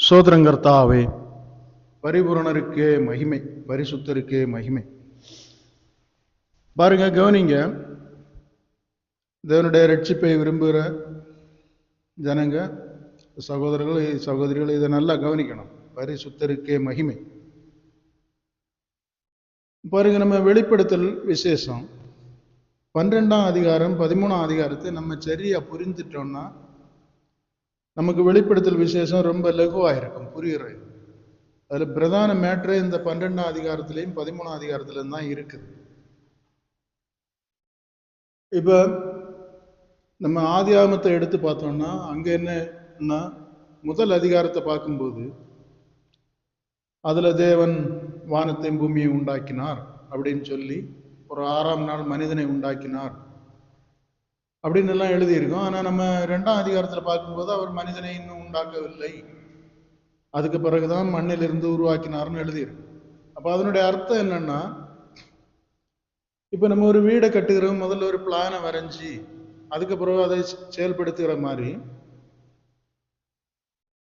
சோதரங்கர்த்தாவே, பரிபூரணருக்கே மகிமை, பரிசுத்தருக்கே மகிமை. பாருங்க, கவனிங்க. தேவனுடைய ரட்சிப்பை விரும்புகிற ஜனங்க, சகோதரர்கள், சகோதரிகள், இதை நல்லா கவனிக்கணும். பரிசுத்தருக்கே மகிமை. பாருங்க, நம்ம வெளிப்படுத்தல் விசேஷம் 12ஆம் அதிகாரம் 13ஆம் அதிகாரத்தை நம்ம சரியா புரிந்துட்டோம்னா நமக்கு வெளிப்படுத்தல் விசேஷம் ரொம்ப லகுவாக இருக்கும், புரியுறது. அதுல பிரதான மேட்ரு இந்த 12ஆம் அதிகாரத்திலையும் 13ஆம் அதிகாரத்திலும் தான் இருக்குது. இப்ப நம்ம ஆதியாகமத்தை எடுத்து பார்த்தோம்னா அங்க என்னன்னா, முதல் அதிகாரத்தை பார்க்கும்போது அதுல தேவன் வானத்தையும் பூமியை உண்டாக்கினார் அப்படின்னு சொல்லி, ஒரு 6ஆம் நாள் மனிதனை உண்டாக்கினார் அப்படின்னு எல்லாம் எழுதியிருக்கோம். ஆனா நம்ம 2ஆம் அதிகாரத்துல பார்க்கும்போது அவர் மனிதனை இன்னும் உண்டாக்கவில்லை, அதுக்கு பிறகுதான் மண்ணிலிருந்து உருவாக்கினார்னு எழுதியிருக்கு. அப்ப அதனுடைய அர்த்தம் என்னன்னா, இப்ப நம்ம ஒரு வீடை கட்டுகிறோம், முதல்ல ஒரு பிளானை வரைஞ்சி அதுக்கு பிறகு அதை செயல்படுத்துகிற மாதிரி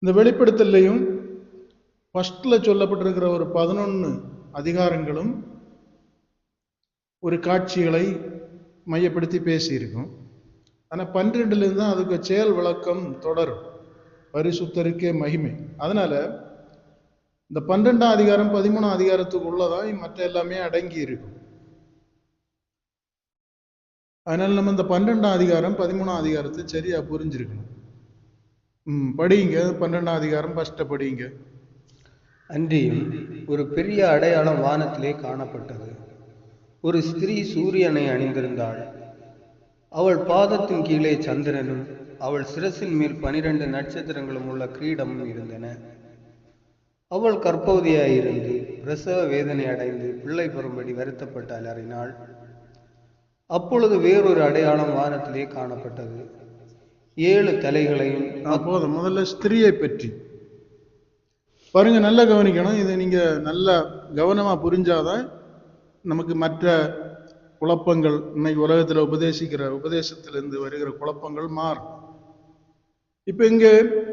இந்த வெளிப்படுத்தலையும் ஃபர்ஸ்ட்ல சொல்லப்பட்டிருக்கிற ஒரு 11 அதிகாரங்களும் ஒரு காட்சிகளை மையப்படுத்தி பேசியிருக்கும். ஆனா 12ல இருந்து தான் அதுக்கு செயல் விளக்கம் தொடரும். பரிசுத்தருக்கே மகிமை. அதனால இந்த 12ஆம் அதிகாரம் 13ஆம் அதிகாரத்துக்குள்ளதான் மற்ற எல்லாமே அடங்கி இருக்கும். அதனால நம்ம இந்த 12ஆம் அதிகாரம் 13ஆம் அதிகாரத்தை சரியா புரிஞ்சிருக்கணும். படிங்க, 12ஆம் அதிகாரம் ஃபர்ஸ்ட் படிங்க. அன்றியும் ஒரு பெரிய அடையாளம் வானத்திலே காணப்பட்டது. ஒரு ஸ்திரீ சூரியனை அணிந்திருந்தாள். அவள் பாதத்தின் கீழே சந்திரனும் அவள் சிரசின் மேல் 12 நட்சத்திரங்களும் உள்ள கிரீடமும் இருந்தன. அவள் கர்ப்பவதியாயிருந்து பிரசவ வேதனை அடைந்து பிள்ளை பெறும்படி வருத்தப்பட்டு அலறினாள். அப்பொழுது வேறொரு அடையாளம் வானத்திலே காணப்பட்டது. 7 தலைகளையும். போதும், முதல்ல ஸ்திரீயை பற்றி பாருங்க, நல்லா கவனிக்கணும். இதை நீங்க நல்லா கவனமா புரிஞ்சாதான் நமக்கு மற்ற குழப்பங்கள், இன்னைக்கு உலகத்துல உபதேசிக்கிற உபதேசத்திலிருந்து வருகிற குழப்பங்கள் மாறும். இப்ப இங்க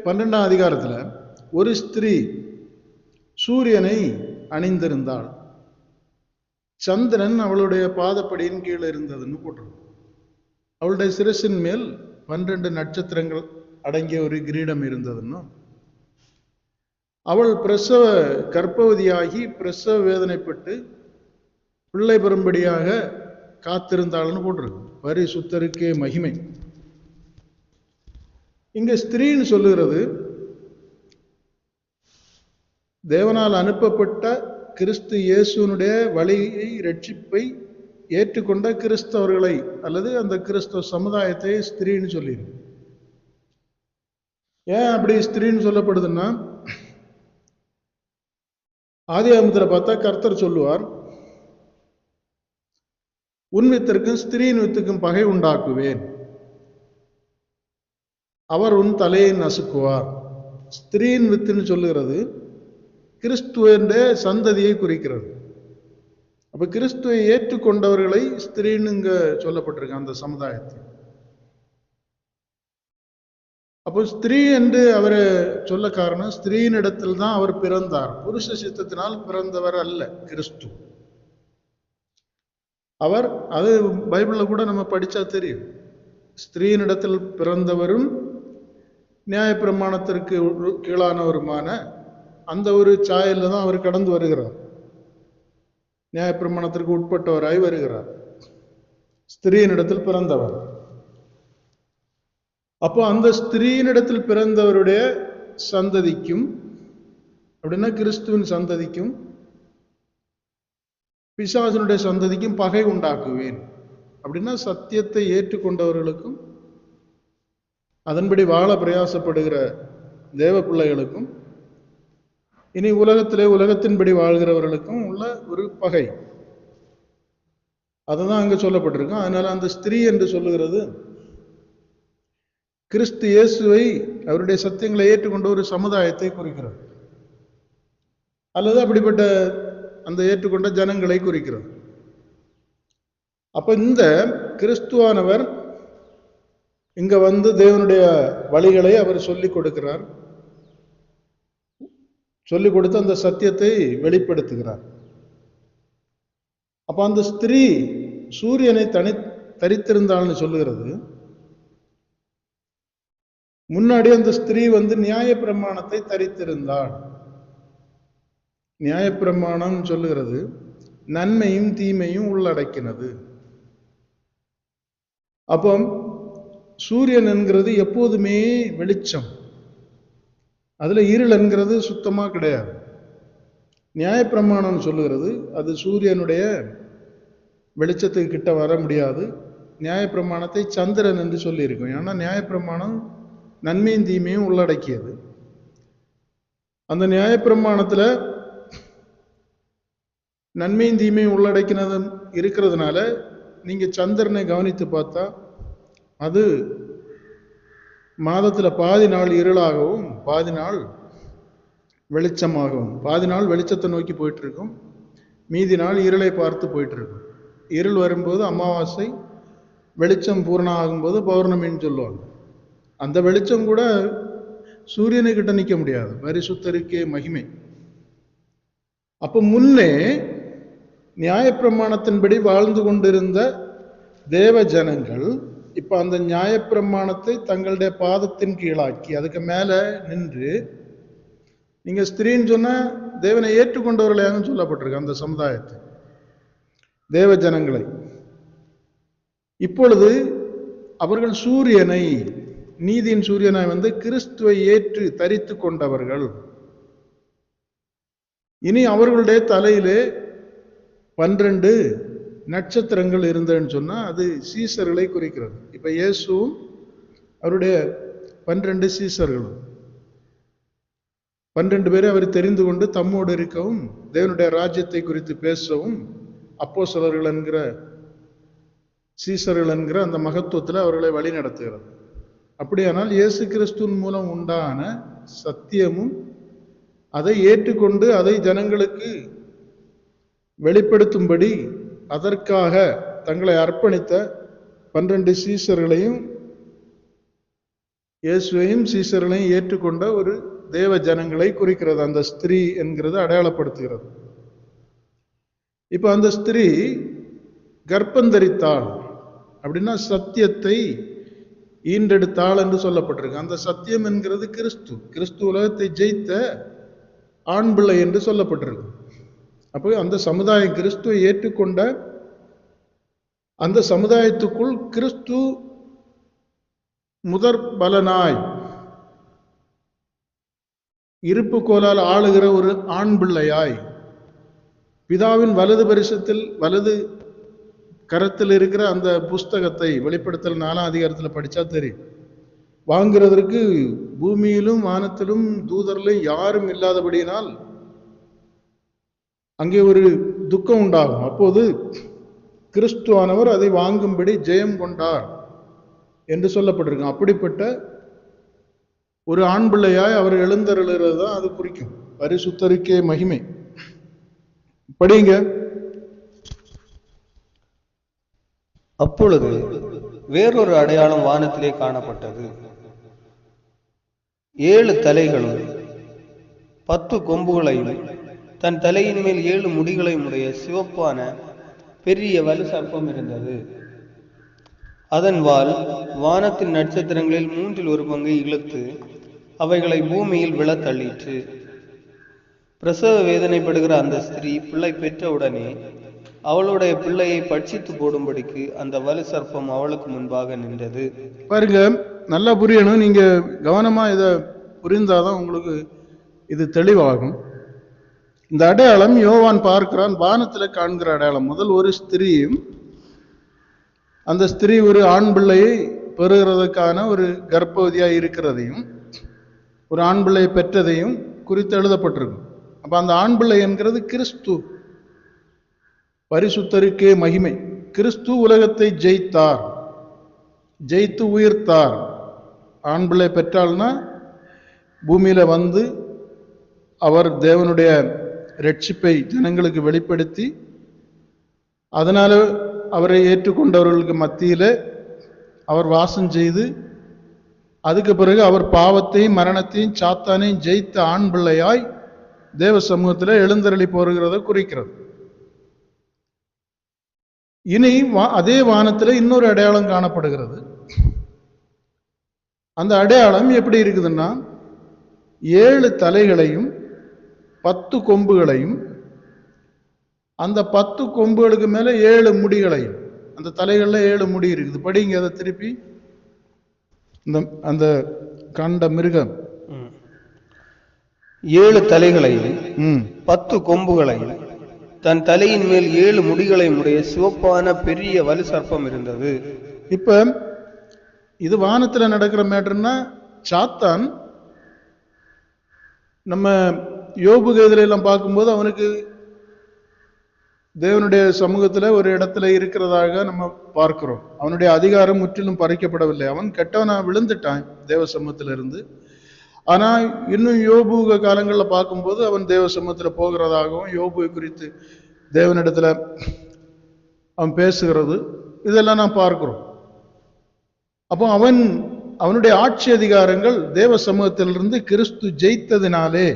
12ஆம் அதிகாரத்துல ஒரு ஸ்திரீ சூரியனை அணிந்திருந்தாள், சந்திரன் அவளுடைய பாதப்படியின் கீழே இருந்ததுன்னு போட்டிருக்கும். அவளுடைய சிரசின் மேல் 12 நட்சத்திரங்கள் அடங்கிய ஒரு கிரீடம் இருந்ததுன்னு, அவள் கர்ப்பவதியாகி பிரசவ வேதனைப்பட்டு பிள்ளை பெறும்படியாக காத்திருந்தாள்னு போட்டிருக்கு. பரிசுத்தருக்கே மகிமை. இங்க ஸ்திரீன்னு சொல்லுகிறது தேவனால் அனுப்பப்பட்ட கிறிஸ்து இயேசுனுடைய வழியை, ரட்சிப்பை ஏற்றுக்கொண்ட கிறிஸ்தவர்களை அல்லது அந்த கிறிஸ்தவ சமுதாயத்தை ஸ்திரீன்னு சொல்லியிருக்கு. ஏன் அப்படி ஸ்திரீன்னு சொல்லப்படுதுன்னா, ஆதியாகமத்துல பார்த்தா கர்த்தர் சொல்லுவார், உன் வித்திற்கும் ஸ்திரீயின் வித்துக்கும் பகை உண்டாக்குவேன், அவர் உன் தலையை நசுக்குவார். ஸ்திரீயின் வித்துன்னு சொல்லுகிறது கிறிஸ்துவ சந்ததியை குறிக்கிறது. அப்ப கிறிஸ்துவை ஏற்றுக்கொண்டவர்களை ஸ்திரீன்னு இங்க சொல்லப்பட்டிருக்கு அந்த சமுதாயத்தில். அப்போ ஸ்திரீ என்று அவரை சொல்ல காரணம், ஸ்திரீயின் இடத்தில் தான் அவர் பிறந்தார். புருஷ சித்தத்தினால் பிறந்தவர் அல்ல கிறிஸ்து. அவர், அது பைபிள்ல கூட நம்ம படிச்சா தெரியும், ஸ்திரீயின் இடத்தில் பிறந்தவரும் நியாயப்பிரமாணத்திற்கு கீழானவருமான அந்த ஒரு சாயல்ல தான் அவர் கடந்து வருகிறார். நியாயப்பிரமாணத்திற்கு உட்பட்டவராய் வருகிறார், ஸ்திரீயின் இடத்தில் பிறந்தவர். அப்போ அந்த ஸ்திரீயினிடத்தில் பிறந்தவருடைய சந்ததிக்கும், அப்படின்னா கிறிஸ்துவின் சந்ததிக்கும் பிசாசனுடைய சந்ததிக்கும் பகை உண்டாக்குவேன். அப்படின்னா சத்தியத்தை ஏற்றுக்கொண்டவர்களுக்கும் அதன்படி வாழ பிரயாசப்படுகிற தேவ பிள்ளைகளுக்கும் இனி உலகத்திலே உலகத்தின்படி வாழ்கிறவர்களுக்கும் உள்ள ஒரு பகை, அதுதான் அங்க சொல்லப்பட்டிருக்கும். அதனால அந்த ஸ்திரீ என்று சொல்லுகிறது கிறிஸ்து இயேசுவை, அவருடைய சத்தியங்களை ஏற்றுக்கொண்ட ஒரு சமுதாயத்தை குறிக்கிறது, அல்லது அப்படிப்பட்ட அந்த ஏற்றுக்கொண்ட ஜனங்களை குறிக்கிறது. அப்ப இந்த கிறிஸ்துவானவர் இங்க வந்து தேவனுடைய வழிகளை அவர் சொல்லிக் கொடுக்கிறார். சொல்லிக் கொடுத்து அந்த சத்தியத்தை வெளிப்படுத்துகிறார். அப்ப அந்த ஸ்திரீ சூரியனை தரித்திருந்தாள்னு சொல்லுகிறது. முன்னாடி அந்த ஸ்திரீ நியாயப்பிரமாணத்தை தரித்திருந்தாள். நியாயப்பிரமாணம் சொல்லுகிறது நன்மையும் தீமையும் உள்ளடக்கினது. அப்போ சூரியன் என்கிறது எப்போதுமே வெளிச்சம், அதுல இருள் என்கிறது சுத்தமா கிடையாது. நியாயப்பிரமாணம் சொல்லுகிறது அது சூரியனுடைய வெளிச்சத்துக்கு கிட்ட வர முடியாது. நியாயப்பிரமாணத்தை சந்திரன் என்று சொல்லியிருக்கோம். ஏன்னா நியாயப்பிரமாணம் நன்மையும் தீமையும் உள்ளடக்கியது. அந்த நியாயப்பிரமாணத்துல நன்மையும் தீமையும் உள்ளடக்கினது இருக்கிறதுனால நீங்க சந்திரனை கவனித்து பார்த்தா அது மாதத்துல பாதி நாள் இருளாகவும் பாதி நாள் வெளிச்சமாகவும், பாதி நாள் வெளிச்சத்தை நோக்கி போயிட்டு இருக்கும், மீதி நாள் இருளை பார்த்து போயிட்டு இருக்கும். இருள் வரும்போது அமாவாசை, வெளிச்சம் பூர்ணம் ஆகும்போது பௌர்ணமின்னு சொல்லுவாங்க. அந்த வெளிச்சம் கூட சூரியனை கிட்ட நிற்க முடியாது. பரிசுத்தருக்கே மகிமை. அப்ப முன்னே நியாயப்பிரமாணத்தின்படி வாழ்ந்து கொண்டிருந்த தேவ ஜனங்கள் இப்ப அந்த நியாயப்பிரமாணத்தை தங்களுடைய பாதத்தின் கீழாக்கி அதுக்கு மேல நின்று, நீங்க ஸ்திரீன்னு சொன்ன தேவனை ஏற்றுக்கொண்டவர்களாக சொல்லப்பட்டிருக்கு. அந்த சமுதாயத்தை, தேவ ஜனங்களை இப்பொழுது அவர்கள் சூரியனை, நீதியின் சூரியனை கிறிஸ்துவை ஏற்று தரித்து கொண்டவர்கள். இனி அவர்களுடைய தலையிலே 12 நட்சத்திரங்கள் இருந்ததுன்னு சொன்னா அது சீசர்களை குறிக்கிறது. இப்ப இயேசுவும் அவருடைய 12 சீசர்களும் 12 பேரை அவர் தெரிந்து கொண்டு தம்மோடு இருக்கவும் தேவனுடைய ராஜ்யத்தை குறித்து பேசவும் அப்போஸ்தலர்கள் என்கிற சீசர்கள் என்கிற அந்த மகத்துவத்தில் அவர்களை வழி நடத்துகிறது. அப்படியானால் இயேசு கிறிஸ்துவின் மூலம் உண்டான சத்தியமும் அதை ஏற்றுக்கொண்டு அதை ஜனங்களுக்கு வெளிப்படுத்தும்படி அதற்காக தங்களை அர்ப்பணித்த 12 சீசர்களையும் இயேசுவையும் சீசர்களையும் ஏற்றுக்கொண்ட ஒரு தேவ ஜனங்களை குறிக்கிறது. அந்த ஸ்திரீ என்கிறது அடையாளப்படுத்துகிறது. இப்ப அந்த ஸ்திரீ கர்ப்பந்தரித்தாள் அப்படின்னா சத்தியத்தை ஈண்டெடுத்தாள் என்று சொல்லப்பட்டிருக்கு. அந்த சத்தியம் என்கிறது கிறிஸ்து உலகத்தை ஜெயித்த ஆண் பிள்ளை என்று சொல்லப்பட்டிருக்கு. அப்போ அந்த சமுதாயம் கிறிஸ்துவை ஏற்றுக்கொண்ட அந்த சமுதாயத்துக்குள் கிறிஸ்து முதற் பலனாய் இருப்பு கோலால் ஆளுகிற ஒரு ஆண் பிள்ளையாய் பிதாவின் வலது பரிசத்தில் வலது கரத்தில் இருக்கிற அந்த புஸ்தகத்தை வெளிப்படுத்தல் 4ஆம் அதிகாரத்தில் படிச்சா தெரியும். வாங்குறதற்கு பூமியிலும் வானத்திலும் தூதரிலும் யாரும் இல்லாதபடியினால் அங்கே ஒரு துக்கம் உண்டாகும். அப்போது கிறிஸ்துவானவர் அதை வாங்கும்படி ஜெயம் கொண்டார் என்று சொல்லப்பட்டிருக்கு. அப்படிப்பட்ட ஒரு ஆண் பிள்ளையாய் அவர் எழுந்தருளுகிறது தான் அது குறிக்கும். பரிசுத்தருக்கே மகிமை. படிங்க. அப்பொழுது வேறொரு அடையாளம் வானத்திலே காணப்பட்டது. 7 தலைகளும் 10 கொம்புகளையும் தன் தலையின் மேல் 7 முடிகளையும் உடைய சிவப்பான பெரிய வலு சர்ப்பம் இருந்தது. அதன் வால் வானத்தின் நட்சத்திரங்களில் 1/3 இழுத்து அவைகளை பூமியில் விழ தள்ளிற்று. பிரசவ வேதனைப்படுகிற அந்த ஸ்திரீ பிள்ளை பெற்றவுடனே அவளுடைய பிள்ளையை பட்சித்து போடும்படிக்கு அந்த வலு சர்ப்பம் அவளுக்கு முன்பாக நின்றது. பாருங்க, நல்லா புரியணும். நீங்க கவனமா இதை புரிந்தாதான் உங்களுக்கு இது தெளிவாகும். இந்த அடையாளம் யோவான் பார்க்கிறான், வானத்துல காண்கிற அடையாளம். முதல் ஒரு ஸ்திரீயும் அந்த ஸ்திரீ ஒரு ஆண் பிள்ளையை பெறுகிறதுக்கான ஒரு கர்ப்பவதியா இருக்கிறதையும் ஒரு ஆண் பிள்ளையை பெற்றதையும் குறித்து எழுதப்பட்டிருக்கும். அப்ப அந்த ஆண் பிள்ளை என்கிறது கிறிஸ்து. பரிசுத்தருக்கே மகிமை. கிறிஸ்து உலகத்தை ஜெயித்தார், ஜெயித்து உயிர்த்தார். ஆண் பிள்ளை பெற்றால்னா பூமியில அவர் தேவனுடைய ரட்சிப்பை ஜனங்களுக்கு வெளிப்படுத்தி அதனால அவரை ஏற்றுக்கொண்டவர்களுக்கு மத்தியில அவர் வாசம் செய்து அதுக்கு பிறகு அவர் பாவத்தையும் மரணத்தையும் சாத்தானையும் ஜெயித்த ஆண் பிள்ளையாய் தேவ சமூகத்தில் எழுந்தருளி போகிறத குறிக்கிறது. இனி அதே வானத்தில் இன்னொரு அடையாளம் காணப்படுகிறது. அந்த அடையாளம் எப்படி இருக்குதுன்னா, 7 தலைகளையும் 10 கொம்புகளையும், அந்த 10 கொம்புகளுக்கு மேல 7 முடிகளையும், அந்த தலைகள்ல 7 முடி இருக்குது. படிங்க அதை திருப்பி. அந்த கண்ட மிருகம் 7 தலைகளையும் 10 கொம்புகளையும் தன் தலையின் மேல் 7 முடிகளையும் உடைய சிவப்பான பெரிய வலு சர்ப்பம் இருந்தது. இப்ப இது வானத்துல நடக்கிற மேட்டர்னா, சாத்தான் நம்ம யோபு கதையில எல்லாம் பார்க்கும்போது அவனுக்கு தேவனுடைய சமூகத்துல ஒரு இடத்துல இருக்கிறதாக நம்ம பார்க்கிறோம். அவனுடைய அதிகாரம் முற்றிலும் பறிக்கப்படவில்லை. அவன் கெட்டவனா விழுந்துட்டான் தேவ சமூகத்துல இருந்து. ஆனா இன்னும் யோபு காலங்களில் பார்க்கும்போது அவன் தேவ சமூகத்துல போகிறதாகவும், யோபுவை குறித்து தேவனிடத்துல அவன் பேசுகிறது, இதெல்லாம் நான் பார்க்கிறோம். அப்போ அவனுடைய ஆட்சி அதிகாரங்கள் தேவ சமூகத்திலிருந்து கிறிஸ்து ஜெயித்ததினாலே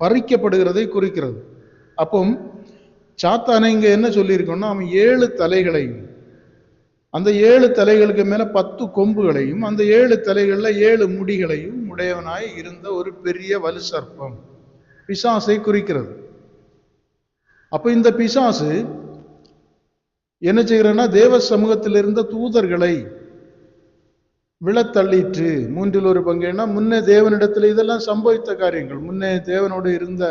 பறிக்கப்படுகிறதை குறிக்கிறது. அப்போ சாத்தானை இங்க என்ன சொல்லியிருக்கோம்னா, அவன் 7 தலைகளையும், அந்த 7 தலைகளுக்கு மேல 10 கொம்புகளையும், அந்த 7 தலைகள்ல 7 முடிகளையும் உடையவனாய் இருந்த ஒரு பெரிய வலு சர்ப்பம் பிசாசை குறிக்கிறது. அப்ப இந்த பிசாசு என்ன செய்கிறன்னா, தேவ சமூகத்தில் இருந்த தூதர்களை விழத்தள்ளிற்று. 1/3 முன்னே தேவனிடத்துல இதெல்லாம் சம்பவித்த காரியங்கள். முன்னே தேவனோடு இருந்த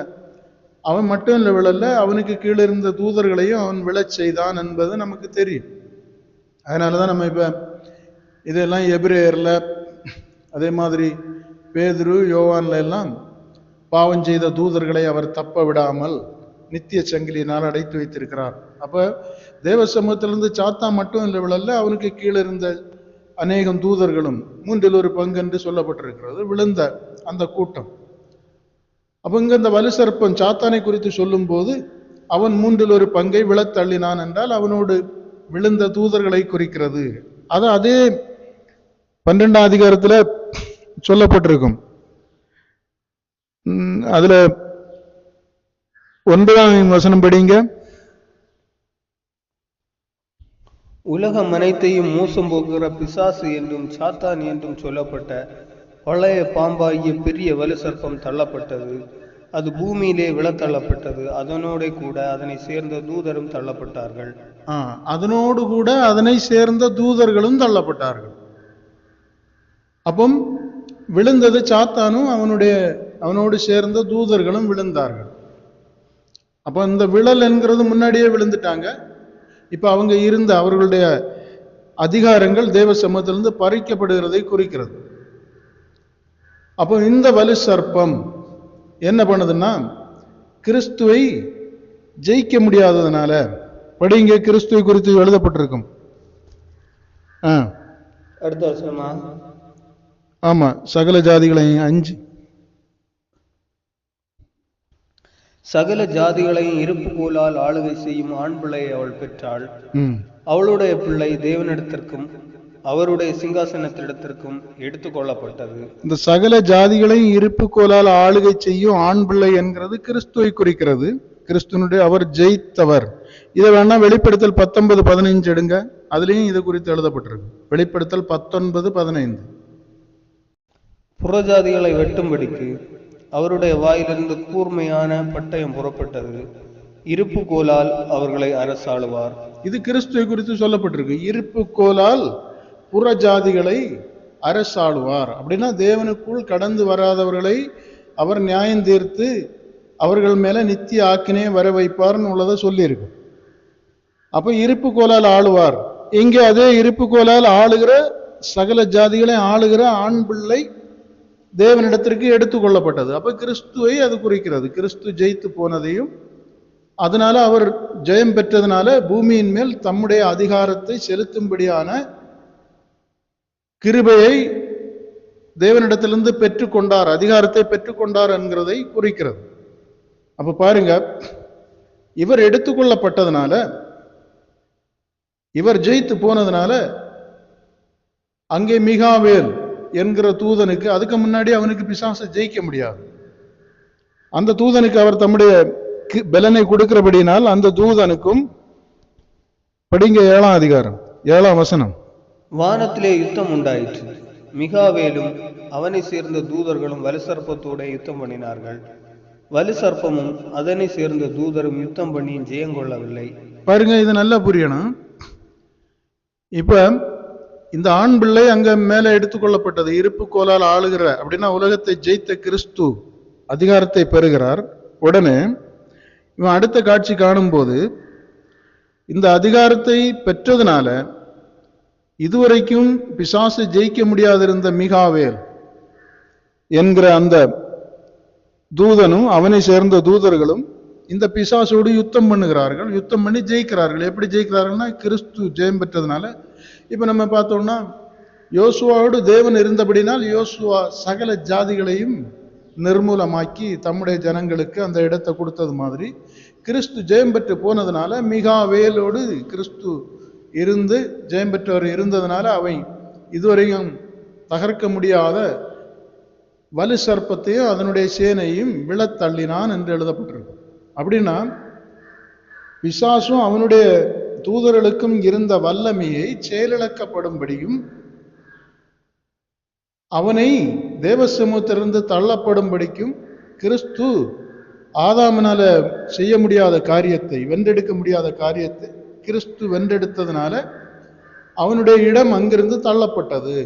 அவன் மட்டும் விழல, அவனுக்கு கீழே இருந்த தூதர்களையும் அவன் விழச் செய்தான் என்பது நமக்கு தெரியும். அதனாலதான் நம்ம இப்ப இதெல்லாம் எபிரேயர்ல, அதே மாதிரி பேதுரு யோவான்ல எல்லாம் பாவம் செய்த தூதர்களை அவர் தப்ப விடாமல் நித்திய சங்கிலியினால் அடைத்து வைத்திருக்கிறார். அப்ப தேவ சமூகத்திலிருந்து சாத்தா மட்டும் விழல, அவனுக்கு கீழே இருந்த அநேகம் தூதர்களும் 1/3 என்று சொல்லப்பட்டிருக்கிறது விழுந்த அந்த கூட்டம். அப்ப இங்க இந்த வலு சர்ப்பம் சாத்தானை குறித்து சொல்லும் போது, அவன் 1/3 விழத்தள்ளினான் என்றால் அவனோடு விழுந்த தூதர்களை குறிக்கிறது. அது அதே 12ஆம் அதிகாரத்துல சொல்லப்பட்டிருக்கும். அதுல 9ஆம் வசனம் படிங்க. உலகம் அனைத்தையும் மோசம் போக்குகிற பிசாசு என்றும் சாத்தான் என்றும் சொல்லப்பட்ட பழைய பாம்பாகிய பெரிய வலு சர்ப்பம் தள்ளப்பட்டது. அது பூமியிலே விழத்தள்ளப்பட்டது. அதனோட கூட அதனை சேர்ந்த தூதரும் தள்ளப்பட்டார்கள். அதனோடு கூட அதனை சேர்ந்த தூதர்களும் தள்ளப்பட்டார்கள். அப்போ விழுந்தது சாத்தானும் அவனோடு சேர்ந்த தூதர்களும் விழுந்தார்கள். அப்போ இந்த விழல் என்கிறது முன்னாடியே விழுந்துட்டாங்க. இப்ப அவங்க இருந்த அவர்களுடைய அதிகாரங்கள் தேவ சமூகத்திலிருந்து பறிக்கப்படுகிறதை குறிக்கிறது. அப்போ இந்த வலு சர்ப்பம் என்ன பண்ணுதுன்னா, கிறிஸ்துவை ஜெயிக்க முடியாததுனால, படிங்க கிறிஸ்துவை குறித்து எழுதப்பட்டிருக்கும். அடுத்த வருஷமா? ஆமா, சகல ஜாதிகளையும் 5 சகல ஜாதிகளையும் இருப்பு கோலால் ஆளுகை செய்யும் ஆண் பிள்ளையை அவள் பெற்றாள். அவளுடைய பிள்ளை தேவனிடத்திற்கும் அவருடைய சிங்காசனத்திடத்திற்கும் எடுத்துக்கொள்ளப்பட்டது. இந்த சகல ஜாதிகளையும் இருப்பு கோலால் ஆளுகை செய்யும் ஆண் பிள்ளை என்கிறது கிறிஸ்துவை குறிக்கிறது. கிறிஸ்துவனுடைய அவர் ஜெயித்தவர். இதை வேணா வெளிப்படுத்தல் 19:15 எடுங்க, அதுலயும் இது குறித்து எழுதப்பட்டிருக்கு. வெளிப்படுத்தல் 19:15. புறஜாதிகளை வெட்டும்படிக்கு அவருடைய வாயிலிருந்து கூர்மையான பட்டயம் புறப்பட்டது. இருப்பு கோலால் அவர்களை அரசாளுவார். இது கிறிஸ்துவை குறித்து சொல்லப்பட்டிருக்கு. இருப்பு கோலால் புறஜாதிகளை அரசாளுவார். அப்படின்னா தேவனுக்குள் கடந்து வராதவர்களை அவர் நியாயம் தீர்த்து அவர்கள் மேல நித்திய ஆக்கினையை வர வைப்பார்னு உள்ளதை சொல்லியிருக்கு. அப்ப இருப்பு கோலால் ஆளுவார். இங்கே அதே இருப்பு கோலால் ஆளுகிற சகல ஜாதிகளை ஆளுகிற ஆண் பிள்ளை தேவனிடத்திற்கு எடுத்துக்கொள்ளப்பட்டது. அப்ப கிறிஸ்துவை அது குறிக்கிறது. கிறிஸ்து ஜெயித்து போனதையும், அதனால அவர் ஜெயம் பெற்றதுனால பூமியின் மேல் தம்முடைய அதிகாரத்தை செலுத்தும்படியான கிருபையை தேவனிடத்திலிருந்து பெற்றுக்கொண்டார், அதிகாரத்தை பெற்றுக்கொண்டார் என்கிறதை குறிக்கிறது. அப்ப பாருங்க, இவர் எடுத்துக்கொள்ளப்பட்டதுனால, இவர் ஜெயித்து போனதுனால அங்கே மிகாவேல் என்கிற தூதனுக்கு, அதுக்கு முன்னாடி அவனுக்கு பிசாசை ஜெயிக்க முடியாது. அந்த தூதனுக்கு அவர் தம்முடைய பலனை கொடுக்கிறபடினால் அந்த தூதனுக்கும் படிங்க 7ஆம் அதிகாரம் 7ஆம் வசனம். வானத்திலே யுத்தம் உண்டாயிற்று. மிகாவேலும் அவனை சேர்ந்த தூதர்களும் வலுசர்ப்பத்தோட யுத்தம் பண்ணினார்கள். வலுசர்ப்பமும் அதனை சேர்ந்த தூதரும் யுத்தம் பண்ணி ஜெயங்கொள்ளவில்லை. பாருங்க, இது நல்லா புரியணும். இப்ப இந்த ஆண் பிள்ளை அங்க மேல எடுத்துக்கொள்ளப்பட்டது. இருப்பு கோலால் ஆளுகிற அப்படின்னா உலகத்தை ஜெயித்த கிறிஸ்து அதிகாரத்தை பெறுகிறார். உடனே இவன் அடுத்த காட்சி காணும் போது இந்த அதிகாரத்தை பெற்றதுனால இதுவரைக்கும் பிசாசு ஜெயிக்க முடியாதிருந்த மிகாவேல் என்கிற அந்த தூதனும் அவனை சேர்ந்த தூதர்களும் இந்த பிசாசோடு யுத்தம் பண்ணுகிறார்கள். யுத்தம் பண்ணி ஜெயிக்கிறார்கள். எப்படி ஜெயிக்கிறார்கள்னா கிறிஸ்து ஜெயம் பெற்றதுனால. இப்ப நம்ம பார்த்தோம்னா யோசுவாவோடு தேவன் இருந்தபடினால் யோசுவா சகல ஜாதிகளையும் நிர்மூலமாக்கி தம்முடைய ஜனங்களுக்கு அந்த இடத்தை கொடுத்தது மாதிரி கிறிஸ்து ஜெயம் பெற்று போனதுனால மிகாவேலோடு கிறிஸ்து இருந்து ஜெயம் பெற்றவர் இருந்ததுனால அவை இதுவரையும் தகர்க்க முடியாத வலு சர்ப்பத்தையும் அதனுடைய சேனையும் விழத்தள்ளினான் என்று எழுதப்பட்டிருக்கு. அப்படின்னா பிசாசும் அவனுடைய தூதர்களுக்கும் இருந்த வல்லமையை செயலிழக்கப்படும்படியும் அவனை தேவசமூகத்திலிருந்து தள்ளப்படும்படிக்கும் கிறிஸ்து ஆதாமனால செய்ய முடியாத காரியத்தை, வென்றெடுக்க முடியாத காரியத்தை கிறிஸ்து வென்றெடுத்ததுனால அவனுடைய இடம் அங்கிருந்து தள்ளப்பட்டது.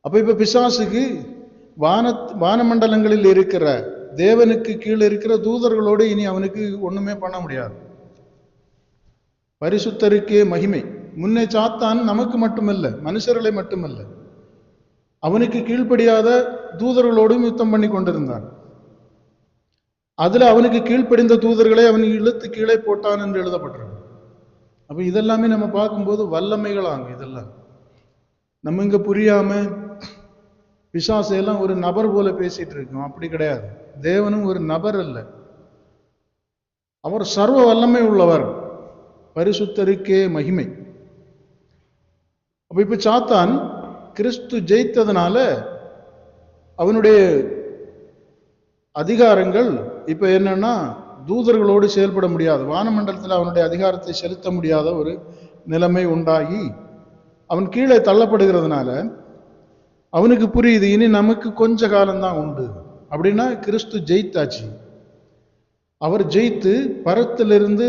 அப்ப இப்ப பிசாசுக்கு வானமண்டலங்களில் இருக்கிற தேவனுக்கு கீழே இருக்கிற தூதர்களோடு இனி அவனுக்கு ஒண்ணுமே பண்ண முடியாது. பரிசுத்தருக்கே மகிமை. முன்னே சாத்தான் நமக்கு மட்டுமல்ல, மனுஷர்களை மட்டுமல்ல, அவனுக்கு கீழ்ப்படியாத தூதர்களோடும் யுத்தம் பண்ணி கொண்டிருந்தான். அதுல அவனுக்கு கீழ்ப்படிந்த தூதர்களை அவன் இழுத்து கீழே போட்டான் என்று எழுதப்பட்டிருக்கு. அப்ப இதெல்லாமே நம்ம பார்க்கும்போது வல்லமைகளாங்க. இதெல்லாம் நம்ம இங்க புரியாம பிசாசையெல்லாம் ஒரு நபர் போல பேசிட்டு இருக்கோம். அப்படி கிடையாது. தேவனும் ஒரு நபர் அல்ல, அவர் சர்வ வல்லமை உள்ளவர். பரிசுத்தருக்கே மகிமை. அப்ப இப்ப சாத்தான் கிறிஸ்து ஜெயித்ததுனால அவனுடைய அதிகாரங்கள் இப்ப என்னன்னா தூதர்களோடு செயல்பட முடியாது, வானமண்டலத்தில் அவனுடைய அதிகாரத்தை செலுத்த முடியாத ஒரு நிலைமை உண்டாகி அவன் கீழே தள்ளப்படுகிறதுனால அவனுக்கு புரியுது இனி நமக்கு கொஞ்ச காலம்தான் உண்டு. அப்படின்னா கிறிஸ்து ஜெயித்தாச்சு. அவர் ஜெயித்து பரத்திலிருந்து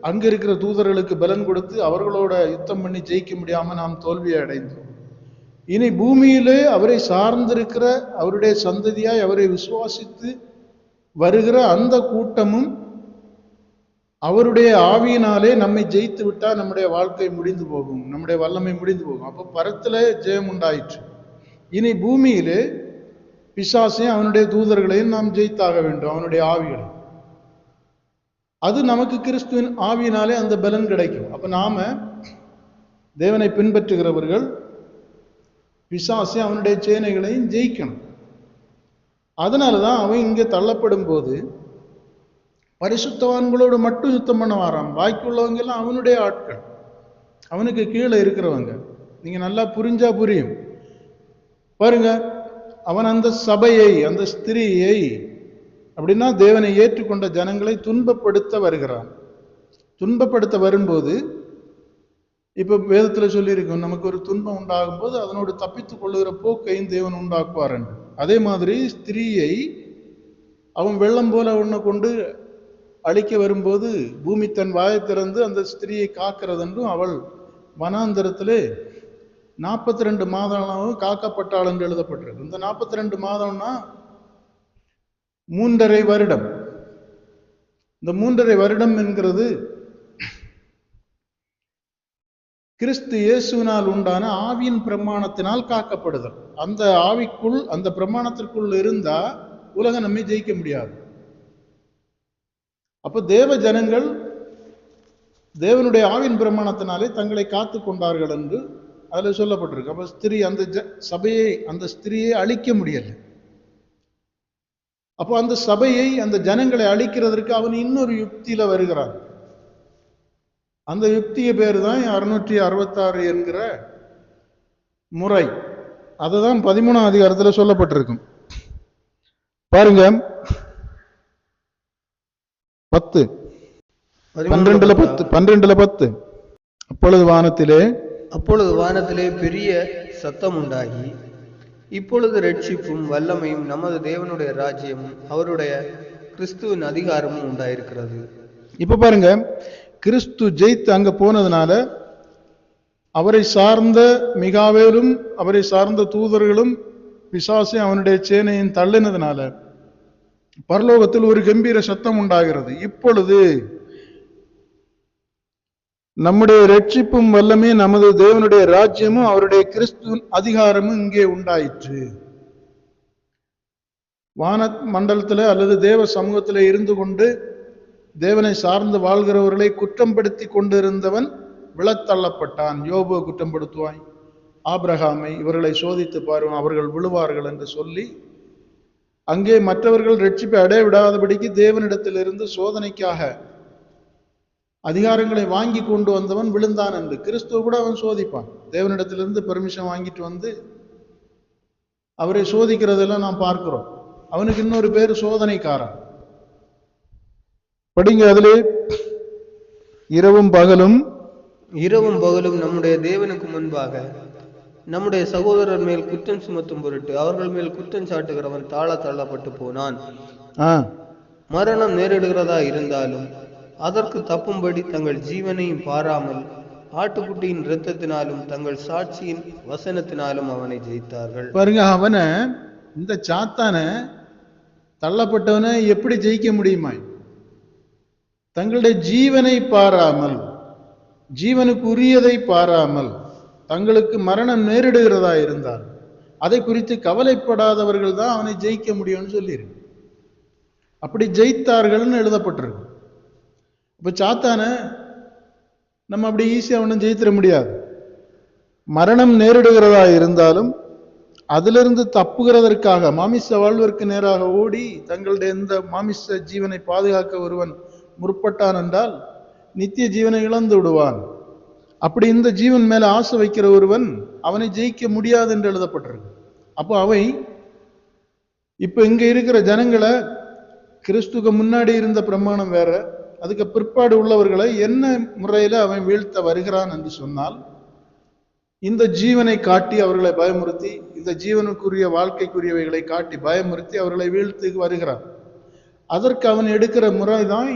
அங்க இருக்கிற தூதர்களுக்கு பலன் கொடுத்து அவர்களோட யுத்தம் பண்ணி ஜெயிக்க முடியாம நாம் தோல்வியை அடைந்தோம். இனி பூமியிலே அவரை சார்ந்திருக்கிற அவருடைய சந்ததியாய் அவரை விசுவாசித்து வருகிற அந்த கூட்டமும் அவருடைய ஆவியினாலே நம்மை ஜெயித்து விட்டா நம்முடைய வாழ்க்கை முடிந்து போகும், நம்முடைய வல்லமை முடிந்து போகும். அப்போ பரத்துல ஜெயம் உண்டாயிற்று. இனி பூமியிலே பிசாசையும் அவனுடைய தூதர்களையும் நாம் ஜெயித்தாக வேண்டும், அவனுடைய ஆவிகளை. அது நமக்கு கிறிஸ்துவின் ஆவியினாலே அந்த பலன் கிடைக்கும். அப்ப நாம தேவனை பின்பற்றுகிறவர்கள் பிசாசை அவனுடைய சேனைகளையும் ஜெயிக்கணும். அதனாலதான் அவன் இங்கே தள்ளப்படும் போது பரிசுத்தவான்களோடு மட்டும் யுத்தம் பண்ண வாரான். பாக்கியுள்ளவங்க எல்லாம் அவனுடைய ஆட்கள், அவனுக்கு கீழே இருக்கிறவங்க. நீங்க நல்லா புரிஞ்சா புரியும். பாருங்க, அவன் அந்த சபையை, அந்த ஸ்திரீயை, அப்படின்னா தேவனை ஏற்றுக்கொண்ட ஜனங்களை துன்பப்படுத்த வருகிறான். துன்பப்படுத்த வரும்போது இப்ப வேதத்துல சொல்லியிருக்கோம், நமக்கு ஒரு துன்பம் உண்டாகும் போது அதனோடு தப்பித்துக் கொள்ளுகிற போக்கையும் தேவன் உண்டாக்குவார் என்று. அதே மாதிரி ஸ்திரீயை அவன் வெள்ளம் போல ஒன்ன கொண்டு அழிக்க வரும்போது பூமி தன் வாயை திறந்து அந்த ஸ்திரீயை காக்கிறது என்றும் அவள் வனாந்தரத்திலே 42 மாதம் காக்கப்பட்டாள் என்று எழுதப்பட்டிருக்கு. இந்த 42 மாதம்னா 3.5 வருடம். இந்த 3.5 வருடம் என்கிறது கிறிஸ்து இயேசுவினால் உண்டான ஆவியின் பிரமாணத்தினால் காக்கப்படுதல். அந்த ஆவிக்குள், அந்த பிரமாணத்திற்குள் இருந்தா உலகம் நம்மை ஜெயிக்க முடியாது. அப்ப தேவ ஜனங்கள் தேவனுடைய ஆவின் பிரமாணத்தினாலே தங்களை காத்து கொண்டார்கள் என்று அதுல சொல்லப்பட்டிருக்கு. அப்ப ஸ்திரீ அந்த சபையை, அந்த ஸ்திரீயை அழிக்க முடியல. அப்போ அந்த சபையை, அந்த ஜனங்களை அழிக்கிறதற்கு அவன் இன்னொரு யுக்தியில வருகிறான். அந்த யுக்திய பேர் தான் 666 என்கிற முறை. அதுதான் 13ஆம் அதிகாரத்துல சொல்லப்பட்டிருக்கும். பாருங்க, 10, 12:10. அப்பொழுது வானத்திலே பெரிய சத்தம் உண்டாகி, இப்பொழுது ரட்சிப்பும் வல்லமையும் நமது தேவனுடைய ராஜ்யமும் அவருடைய கிறிஸ்துவின் அதிகாரமும் உண்டாயிருக்கிறது. இப்ப பாருங்க, கிறிஸ்து ஜெயித்து அங்க போனதுனால அவரை சார்ந்த மிகாவேலும் அவரை சார்ந்த தூதர்களும் பிசாசை அவனுடைய சேனையின் தள்ளினதுனால பரலோகத்தில் ஒரு கம்பீர சத்தம் உண்டாகிறது. இப்பொழுது நம்முடைய ரட்சிப்பும் வல்லமே நமது தேவனுடைய ராஜ்யமும் அவருடைய கிறிஸ்துவின் அதிகாரமும் இங்கே உண்டாயிற்று. வான மண்டலத்தில் அல்லது தேவ சமூகத்தில் இருந்து கொண்டு தேவனை சார்ந்து வாழ்கிறவர்களை குற்றப்படுத்தி கொண்டிருந்தவன் விழத்தள்ளப்பட்டான். யோபு குற்றப்படுத்துவாய், ஆபிரகாமை, இவர்களை சோதித்து பாருவான், அவர்கள் விழுவார்கள் என்று சொல்லி அங்கே மற்றவர்கள் ரட்சிப்பை அடைய விடாதபடிக்கு தேவனிடத்திலிருந்து சோதனைக்காக அதிகாரங்களை வாங்கி கொண்டு வந்தவன் விழுந்தான் என்று. கிறிஸ்துவ கூட அவன் சோதிப்பான். தேவனிடத்திலிருந்து பெர்மிஷன் வாங்கிட்டு வந்து அவரை சோதிக்கிறதெல்லாம் நாம் பார்க்கிறோம். அவனுக்கு இன்னொரு பேர் சோதனைக்காரன். படிங்க, அதிலே இரவும் பகலும் நம்முடைய தேவனுக்கு முன்பாக நம்முடைய சகோதரர் மேல் குற்றம் சுமத்தும் பொருட்டு அவர்கள் மேல் குற்றம் சாட்டுகிறவன் தள்ளப்பட்டு போனான். மரணம் நேரிடுகிறதா இருந்தாலும் அதற்கு தப்பும்படி தங்கள் ஜீவனையும் பாராமல் ஆட்டுக்குட்டியின் இரத்தத்தினாலும் தங்கள் சாட்சியின் வசனத்தினாலும் அவனை ஜெயித்தார்கள். பாருங்க, அவனை, இந்த சாத்தான தள்ளப்பட்டவனை எப்படி ஜெயிக்க முடியுமா? தங்களுடைய ஜீவனை பாராமல், ஜீவனுக்கு உரியதை பாராமல், தங்களுக்கு மரணம் நேரிடுகிறதா இருந்தால் அதை குறித்து கவலைப்படாதவர்கள் தான் அவனை ஜெயிக்க முடியும்னு சொல்லியிருக்கு. அப்படி ஜெயித்தார்கள்னு எழுதப்பட்டிருக்கு. இப்ப சாத்தான நம்ம அப்படி ஈஸியா ஒன்றும் ஜெயித்திட முடியாது. மரணம் நேரிடுகிறதா இருந்தாலும் அதிலிருந்து தப்புகிறதற்காக மாமிச வாழ்விற்கு நேராக ஓடி தங்களுடைய இந்த மாமிச ஜீவனை பாதுகாக்க ஒருவன் முற்பட்டான் என்றால் நித்திய ஜீவனை இழந்து விடுவான். அப்படி இந்த ஜீவன் மேல ஆசை வைக்கிற ஒருவன் அவனை ஜெயிக்க முடியாது என்று எழுதப்பட்டிருக்கு. அப்போ அவை இப்ப இங்க இருக்கிற ஜனங்களை கிறிஸ்துக்கு முன்னாடி இருந்த பிரமாணம் வேற, அதுக்கு பிற்பாடு உள்ளவர்களை என்ன முறையில அவன் வீழ்த்த வருகிறான் என்று சொன்னால், இந்த ஜீவனை காட்டி அவர்களை பயமுறுத்தி, இந்த ஜீவனுக்குரிய வாழ்க்கைக்குரியவைகளை காட்டி பயமுறுத்தி அவர்களை வீழ்த்து வருகிறான். அதற்கு அவன் எடுக்கிற முறைதான்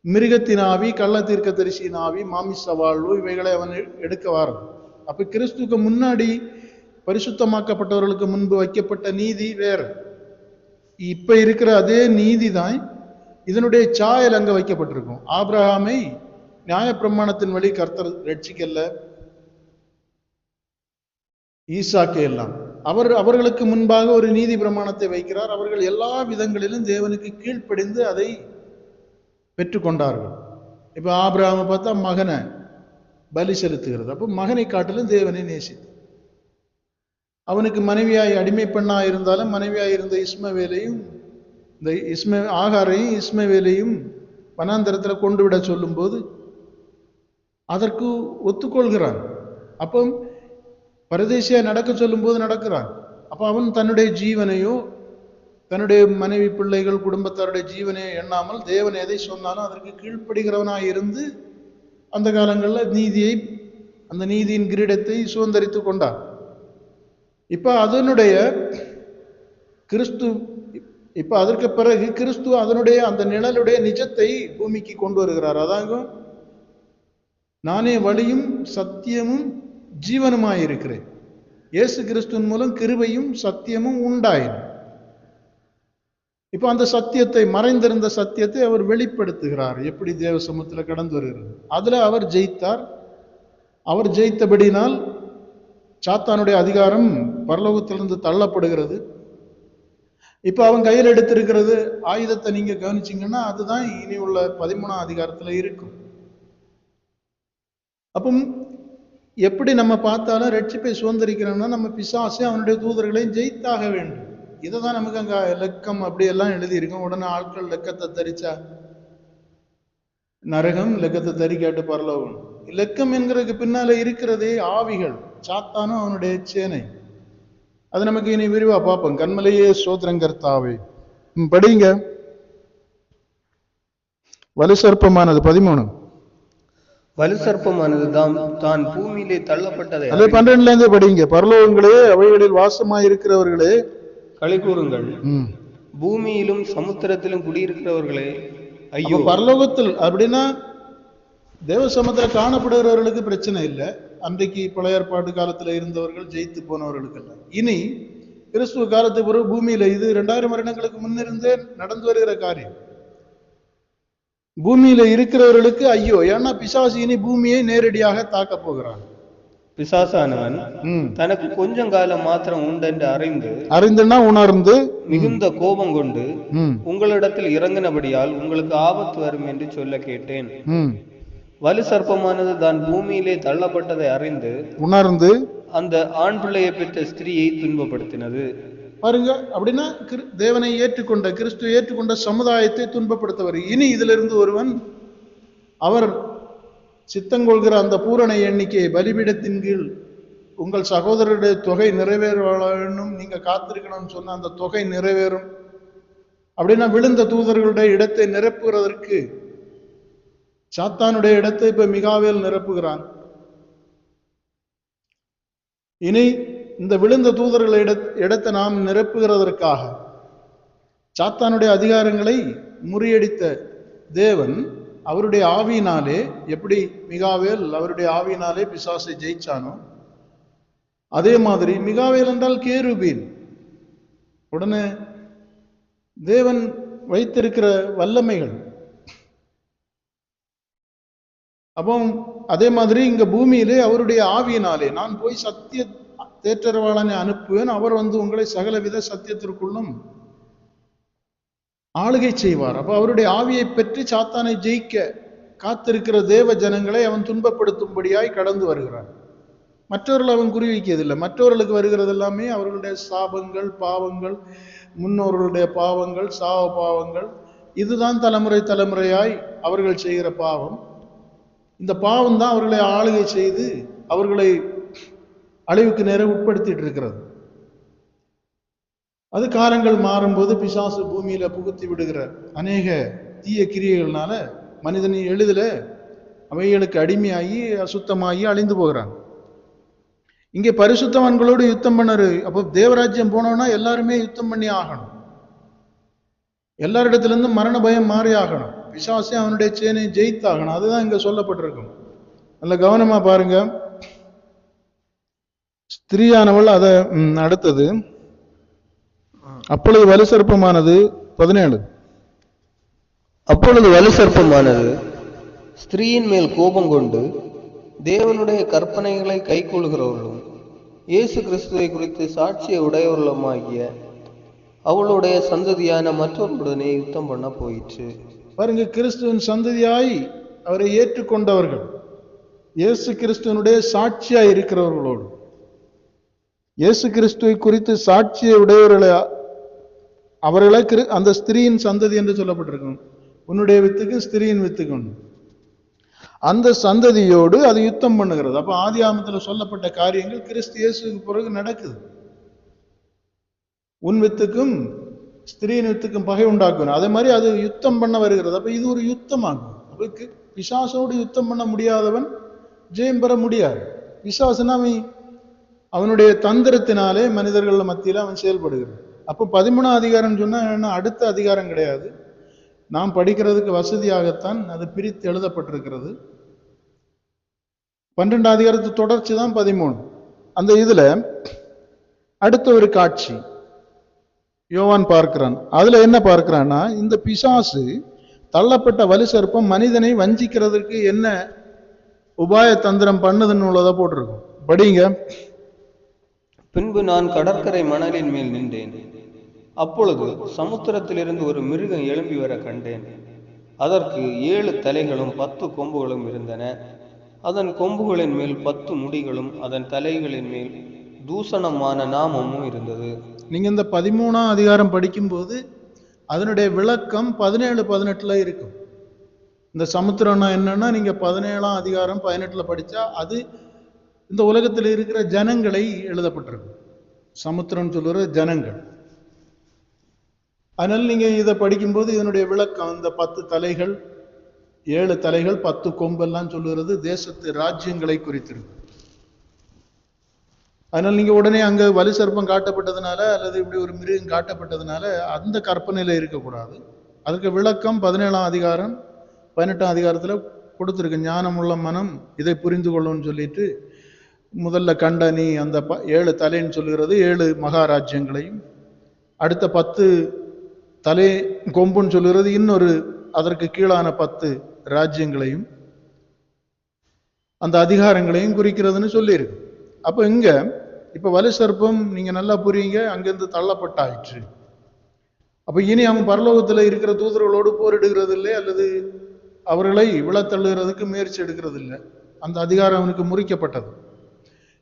மிருகத்தின் ஆவி, கள்ள தீர்க்க தரிசியின் ஆவி, மாமிச வாழ்வு, இவைகளை அவன் எடுக்க வாரம். அப்ப கிறிஸ்துக்கு முன்னாடி பரிசுத்தமாக்கப்பட்டவர்களுக்கு முன்பு வைக்கப்பட்ட நீதி வேற. இப்ப இருக்கிற அதே நீதி தான் இதனுடைய சாயல் அங்க வைக்கப்பட்டிருக்கும். ஆபிரகாமை நியாய பிரமாணத்தின் வழி கர்த்தர் ரட்சிக்கல, ஈசாக்கு எல்லாம் அவர்களுக்கு முன்பாக ஒரு நீதி பிரமாணத்தை வைக்கிறார். அவர்கள் எல்லா விதங்களிலும் தேவனுக்கு கீழ்ப்படிந்து அதை பெற்றுக்கொண்டார்கள். இப்ப ஆபிரகாமை பார்த்தா மகனை பலி செலுத்துகிறது. அப்போ மகனை காட்டிலும் தேவனை நேசித்து, அவனுக்கு மனைவியாய் அடிமை பெண்ணா இருந்தாலும் மனைவியாய் இருந்த இஸ்மவேலையும் இந்த ஆகாரையும் இஸ்மவேலையும் வனாந்தரத்தில் கொண்டு விட சொல்லும் போது அதற்கு ஒத்துக்கொள்கிறான். அப்போ பரதேசியா நடக்க சொல்லும் போது நடக்கிறான். அப்ப அவன் தன்னுடைய ஜீவனையோ தன்னுடைய மனைவி பிள்ளைகள் குடும்பத்தாருடைய ஜீவனையோ எண்ணாமல் தேவன் எதை சொன்னாலும் அதற்கு கீழ்ப்படுகிறவனாய் இருந்து அந்த காலங்களில் நீதியை, அந்த நீதியின் கிரீடத்தை சுதந்திரித்து கொண்டான். இப்ப அதனுடைய கிறிஸ்து, இப்ப அதற்கு பிறகு கிறிஸ்து அதனுடைய அந்த நிழலுடைய நிஜத்தை பூமிக்கு கொண்டு வருகிறார். அதாங்க நானே வழியும் சத்தியமும் ஜீவனுமாயிருக்கிறேன். இயேசு கிறிஸ்துவின் மூலம் கிருபையும் சத்தியமும் உண்டாயின. இப்ப அந்த சத்தியத்தை, மறைந்திருந்த சத்தியத்தை அவர் வெளிப்படுத்துகிறார். எப்படி தேவ சமூகத்தில் கடந்து வருகிறது. அதுல அவர் ஜெயித்தார். அவர் ஜெயித்தபடினால் சாத்தானுடைய அதிகாரம் பரலோகத்திலிருந்து தள்ளப்படுகிறது. இப்ப அவன் கையில் எடுத்திருக்கிறது ஆயுதத்தை நீங்க கவனிச்சீங்கன்னா அதுதான் இனி உள்ள 13ஆம் அதிகாரத்துல இருக்கும். அப்போ எப்படி நம்ம பார்த்தாலும் ரட்சிப்பை சுதந்திரிக்கிறோம்னா நம்ம பிசாசு அவனுடைய தூதர்களையும் ஜெயித்தாக வேண்டும். இதை தான் நமக்கு அங்க லெக்கம் அப்படி எல்லாம் எழுதியிருக்கோம். உடனே ஆட்கள் லெக்கத்தை தரிச்சா நரகம், லெக்கத்தை தரிக்காட்டு பரலோகம். லெக்கம் என்கிறதுக்கு பின்னால இருக்கிறதே ஆவிகள், சாத்தானும் அவனுடைய சேனை. அது நமக்கு இனி விரிவா பார்ப்போம். கண்மலையே சோத்திரங்கர்த்தாவே. படிங்க. வலு சர்ப்பமானது 13 வலு சர்ப்பமானது தான் பூமியிலே தள்ளப்பட்டதை அல்ல 12ல இருந்து படிங்க. பரலோகங்களே, அவைகளில் வாசமாயிருக்கிறவர்களே களி கூறுங்கள், பூமியிலும் சமுத்திரத்திலும் குடியிருக்கிறவர்களே ஐயோ. பரலோகத்தில் அப்படின்னா தேவ சமுத்திரம் காணப்படுகிறவர்களுக்கு பிரச்சனை இல்லை. அன்றைக்கு பழைய ஏற்பாடு காலத்துல இருந்தவர்கள் ஜெயித்து போனவர்களுக்கு அல்ல. இனி கிறிஸ்துவ காலத்துக்கு பிறகு பூமியில இது 2000 வருடங்களுக்கு முன்னிருந்தே நடந்து வருகிற காரியம். பூமியில இருக்கிறவர்களுக்கு ஐயோ, ஏன்னா பிசாசு இனி பூமியை நேரடியாக தாக்க போகிறான். பிசாசானவன் தனக்கு கொஞ்சம் காலம் மாத்திரம் உண்டென்று அறிந்துன்னா உணர்ந்து மிகுந்த கோபம் கொண்டு உங்களிடத்தில் இறங்கினபடியால் உங்களுக்கு ஆபத்து வரும் என்று சொல்ல கேட்டேன். வலு சர்ப்பமானது தான் பூமியிலே தள்ளப்பட்டதை அறிந்து உணர்ந்து அந்த ஆண் பிள்ளையை பெற்ற ஸ்திரீயை துன்பப்படுத்தினது. பாருங்க, அப்படின்னா தேவனை ஏற்றுக்கொண்ட கிறிஸ்துவை ஏற்றுக்கொண்ட சமுதாயத்தை துன்பப்படுத்தவர். இனி இதிலிருந்து ஒருவன் அவர் சித்தங்கொள்கிற அந்த பூரண எண்ணிக்கையை பலிபீடத்தின் கீழ் உங்கள் சகோதரருடைய தொகை நிறைவேறும், நீங்க காத்திருக்கணும்னு சொன்ன அந்த தொகை நிறைவேறும். அப்படின்னா விழுந்த தூதர்களுடைய இடத்தை நிரப்புகிறதற்கு சாத்தானுடைய இடத்தை இப்ப மிகாவேல் நிரப்புகிறான். இனி இந்த விழுந்த தூதர்கள் இடத்தை நாம் நிரப்புகிறதற்காக சாத்தானுடைய அதிகாரங்களை முறியடித்த தேவன் அவருடைய ஆவியினாலே, எப்படி மிகாவேல் அவருடைய ஆவியினாலே பிசாசை ஜெயிச்சானோ அதே மாதிரி மிகாவேல் என்றால் கேருபீன். உடனே தேவன் வைத்திருக்கிற வல்லமைகள். அப்போ அதே மாதிரி இங்க பூமியிலே அவருடைய ஆவியினாலே நான் போய் சத்திய தேற்றரவாளனை அனுப்புவேன், அவர் உங்களை சகலவித சத்தியத்திற்குள்ளும் ஆளுகை செய்வார். அப்ப அவருடைய ஆவியை பெற்று சாத்தானை ஜெயிக்க காத்திருக்கிற தேவ ஜனங்களை அவன் துன்பப்படுத்தும்படியாய் கடந்து வருகிறான். மற்றவர்கள் அவன் குறிவைக்கிறதில்லை. மற்றவர்களுக்கு வருகிறது எல்லாமே அவர்களுடைய சாபங்கள், பாவங்கள், முன்னோர்களுடைய பாவங்கள், சாவ பாவங்கள். இதுதான் தலைமுறை தலைமுறையாய் அவர்கள் செய்கிற பாவம். இந்த பாவம் தான் அவர்களை ஆளுகை செய்து அவர்களை அழிவுக்கு நேரம் உட்படுத்திட்டு இருக்கிறது. அது காலங்கள் மாறும்போது பிசாசு பூமியில புகுத்தி விடுகிற அநேக தீய கிரியைகள்னால மனிதனை எளிதில அவைகளுக்கு அடிமையாகி அசுத்தமாகி அழிந்து போகிறான். இங்கே பரிசுத்தவான்களோடு யுத்தம் பண்ணரு. அப்போ தேவராஜ்யம் போனோம்னா எல்லாருமே யுத்தம் பண்ணி ஆகணும். எல்லாரிடத்திலிருந்து மரண பயம் மாறி ஆகணும். பிசாசு அவனுடைய சேனை ஜெயித்தாகணும். அதுதான் இங்க சொல்லப்பட்டிருக்கும். நல்ல கவனமா பாருங்க. ஸ்திரீயானவள் அதை அடுத்தது அப்பொழுது வலு சர்ப்பமானது 17 அப்பொழுது வலு சர்ப்பமானது ஸ்திரீயின் மேல் கோபம் கொண்டு தேவனுடைய கற்பனைகளை கை கொள்கிறவர்களும் இயேசு கிறிஸ்துவை குறித்து சாட்சியை உடையவர்களுமாகிய அவளுடைய சந்ததியான மற்றவர்களுடனே யுத்தம் பண்ண போயிற்று. பாருங்க, கிறிஸ்துவின் சந்ததியாய் அவரை ஏற்றுக்கொண்டவர்கள், இயேசு கிறிஸ்துவனுடைய சாட்சியாய் இருக்கிறவர்களோடு, இயேசு கிறிஸ்துவை குறித்து சாட்சியை உடையவர்களை அவர்களை அந்த ஸ்திரீயின் சந்ததி என்று சொல்லப்பட்டிருக்கும். உன்னுடைய வித்துக்கு ஸ்திரீயின் வித்துக்கு அந்த சந்ததியோடு அது யுத்தம் பண்ணுகிறது. அப்ப ஆதி ஆகமத்துல சொல்லப்பட்ட காரியங்கள் கிறிஸ்து இயேசுக்கு பிறகு நடக்குது. உன் வித்துக்கும் ஸ்திரீயின் வித்துக்கும் பகை உண்டாக்கணும். அதே மாதிரி அது யுத்தம் பண்ண வருகிறது. அப்ப இது ஒரு யுத்தமாகும். அப்ப பிசாசோடு யுத்தம் பண்ண முடியாதவன் ஜெயம் பெற முடியாது. பிசாசுனா அவனுடைய தந்திரத்தினாலே மனிதர்கள் மத்தியில அவன் செயல்படுகிறான். அப்போ 13ஆம் அதிகாரம் சொன்னா என்ன, அடுத்த அதிகாரம் கிடையாது. நாம் படிக்கிறதுக்கு வசதியாகத்தான் அது பிரித்து எழுதப்பட்டிருக்கிறது. 12ஆம் அதிகாரத்து தொடர்ச்சி தான் 13. அந்த இதுல அடுத்த ஒரு காட்சி யோவான் பார்க்கிறான். அதுல என்ன பார்க்கிறான்னா, இந்த பிசாசு தள்ளப்பட்ட வலு சர்ப்பம் மனிதனை வஞ்சிக்கிறதுக்கு என்ன உபாய தந்திரம் பண்ணுதுன்னு உள்ளதை போட்டிருக்கும். படிங்க. பின்பு நான் கடற்கரை மணலின் மேல் நின்றேன். அப்பொழுது சமுத்திரத்திலிருந்து ஒரு மிருகம் எழும்பி வர கண்டேன். அதற்கு 7 தலைகளும் 10 கொம்புகளும் இருந்தன. அதன் கொம்புகளின் மேல் 10 முடிகளும் அதன் தலைகளின் மேல் தூசணமான நாமமும் இருந்தது. நீங்க இந்த 13ஆம் அதிகாரம் படிக்கும்போது அதனுடைய விளக்கம் 17-18 இருக்கும். இந்த சமுத்திரம்னா என்னன்னா, நீங்க 17ஆம் அதிகாரம் 18 படிச்சா அது இந்த உலகத்தில் இருக்கிற ஜனங்களை எழுதப்பட்டிருக்கு. சமுத்திரம் சொல்லுற ஜனங்கள். அதனால நீங்க இதை படிக்கும்போது இதனுடைய விளக்கம், இந்த 10 தலைகள் 7 தலைகள் 10 கொம்பெல்லாம் சொல்லுகிறது தேசத்து ராஜ்யங்களை குறித்திருக்கு. அதனால நீங்க உடனே அங்க வலு சர்ப்பம் காட்டப்பட்டதுனால அல்லது இப்படி ஒரு மிருகம் காட்டப்பட்டதுனால அந்த கற்பனையில இருக்கக்கூடாது. அதுக்கு விளக்கம் 17ஆம் அதிகாரம் 18ஆம் அதிகாரத்துல கொடுத்திருக்கு. ஞானமுள்ள மனம் இதை புரிந்து கொள்ளும்னு சொல்லிட்டு முதல்ல கண்டனி அந்த 7 தலைன்னு சொல்லுகிறது 7 மகாராஜ்யங்களையும், அடுத்த 10 தலை கொம்புன்னு சொல்லுகிறது இன்னொரு அதற்கு கீழான 10 ராஜ்யங்களையும் அந்த அதிகாரங்களையும் குறிக்கிறதுன்னு சொல்லியிருக்கு. அப்ப இங்க இப்ப வலு சர்ப்பம் நீங்க நல்லா புரியுங்க, அங்கிருந்து தள்ளப்பட்டாயிற்று. அப்ப இனி அவன் பரலோகத்துல இருக்கிற தூதர்களோடு போரிடுகிறது இல்லை அல்லது அவர்களை விழத்தள்ளுகிறதுக்கு முயற்சி எடுக்கிறது இல்லை. அந்த அதிகாரம் அவனுக்கு முறிக்கப்பட்டது.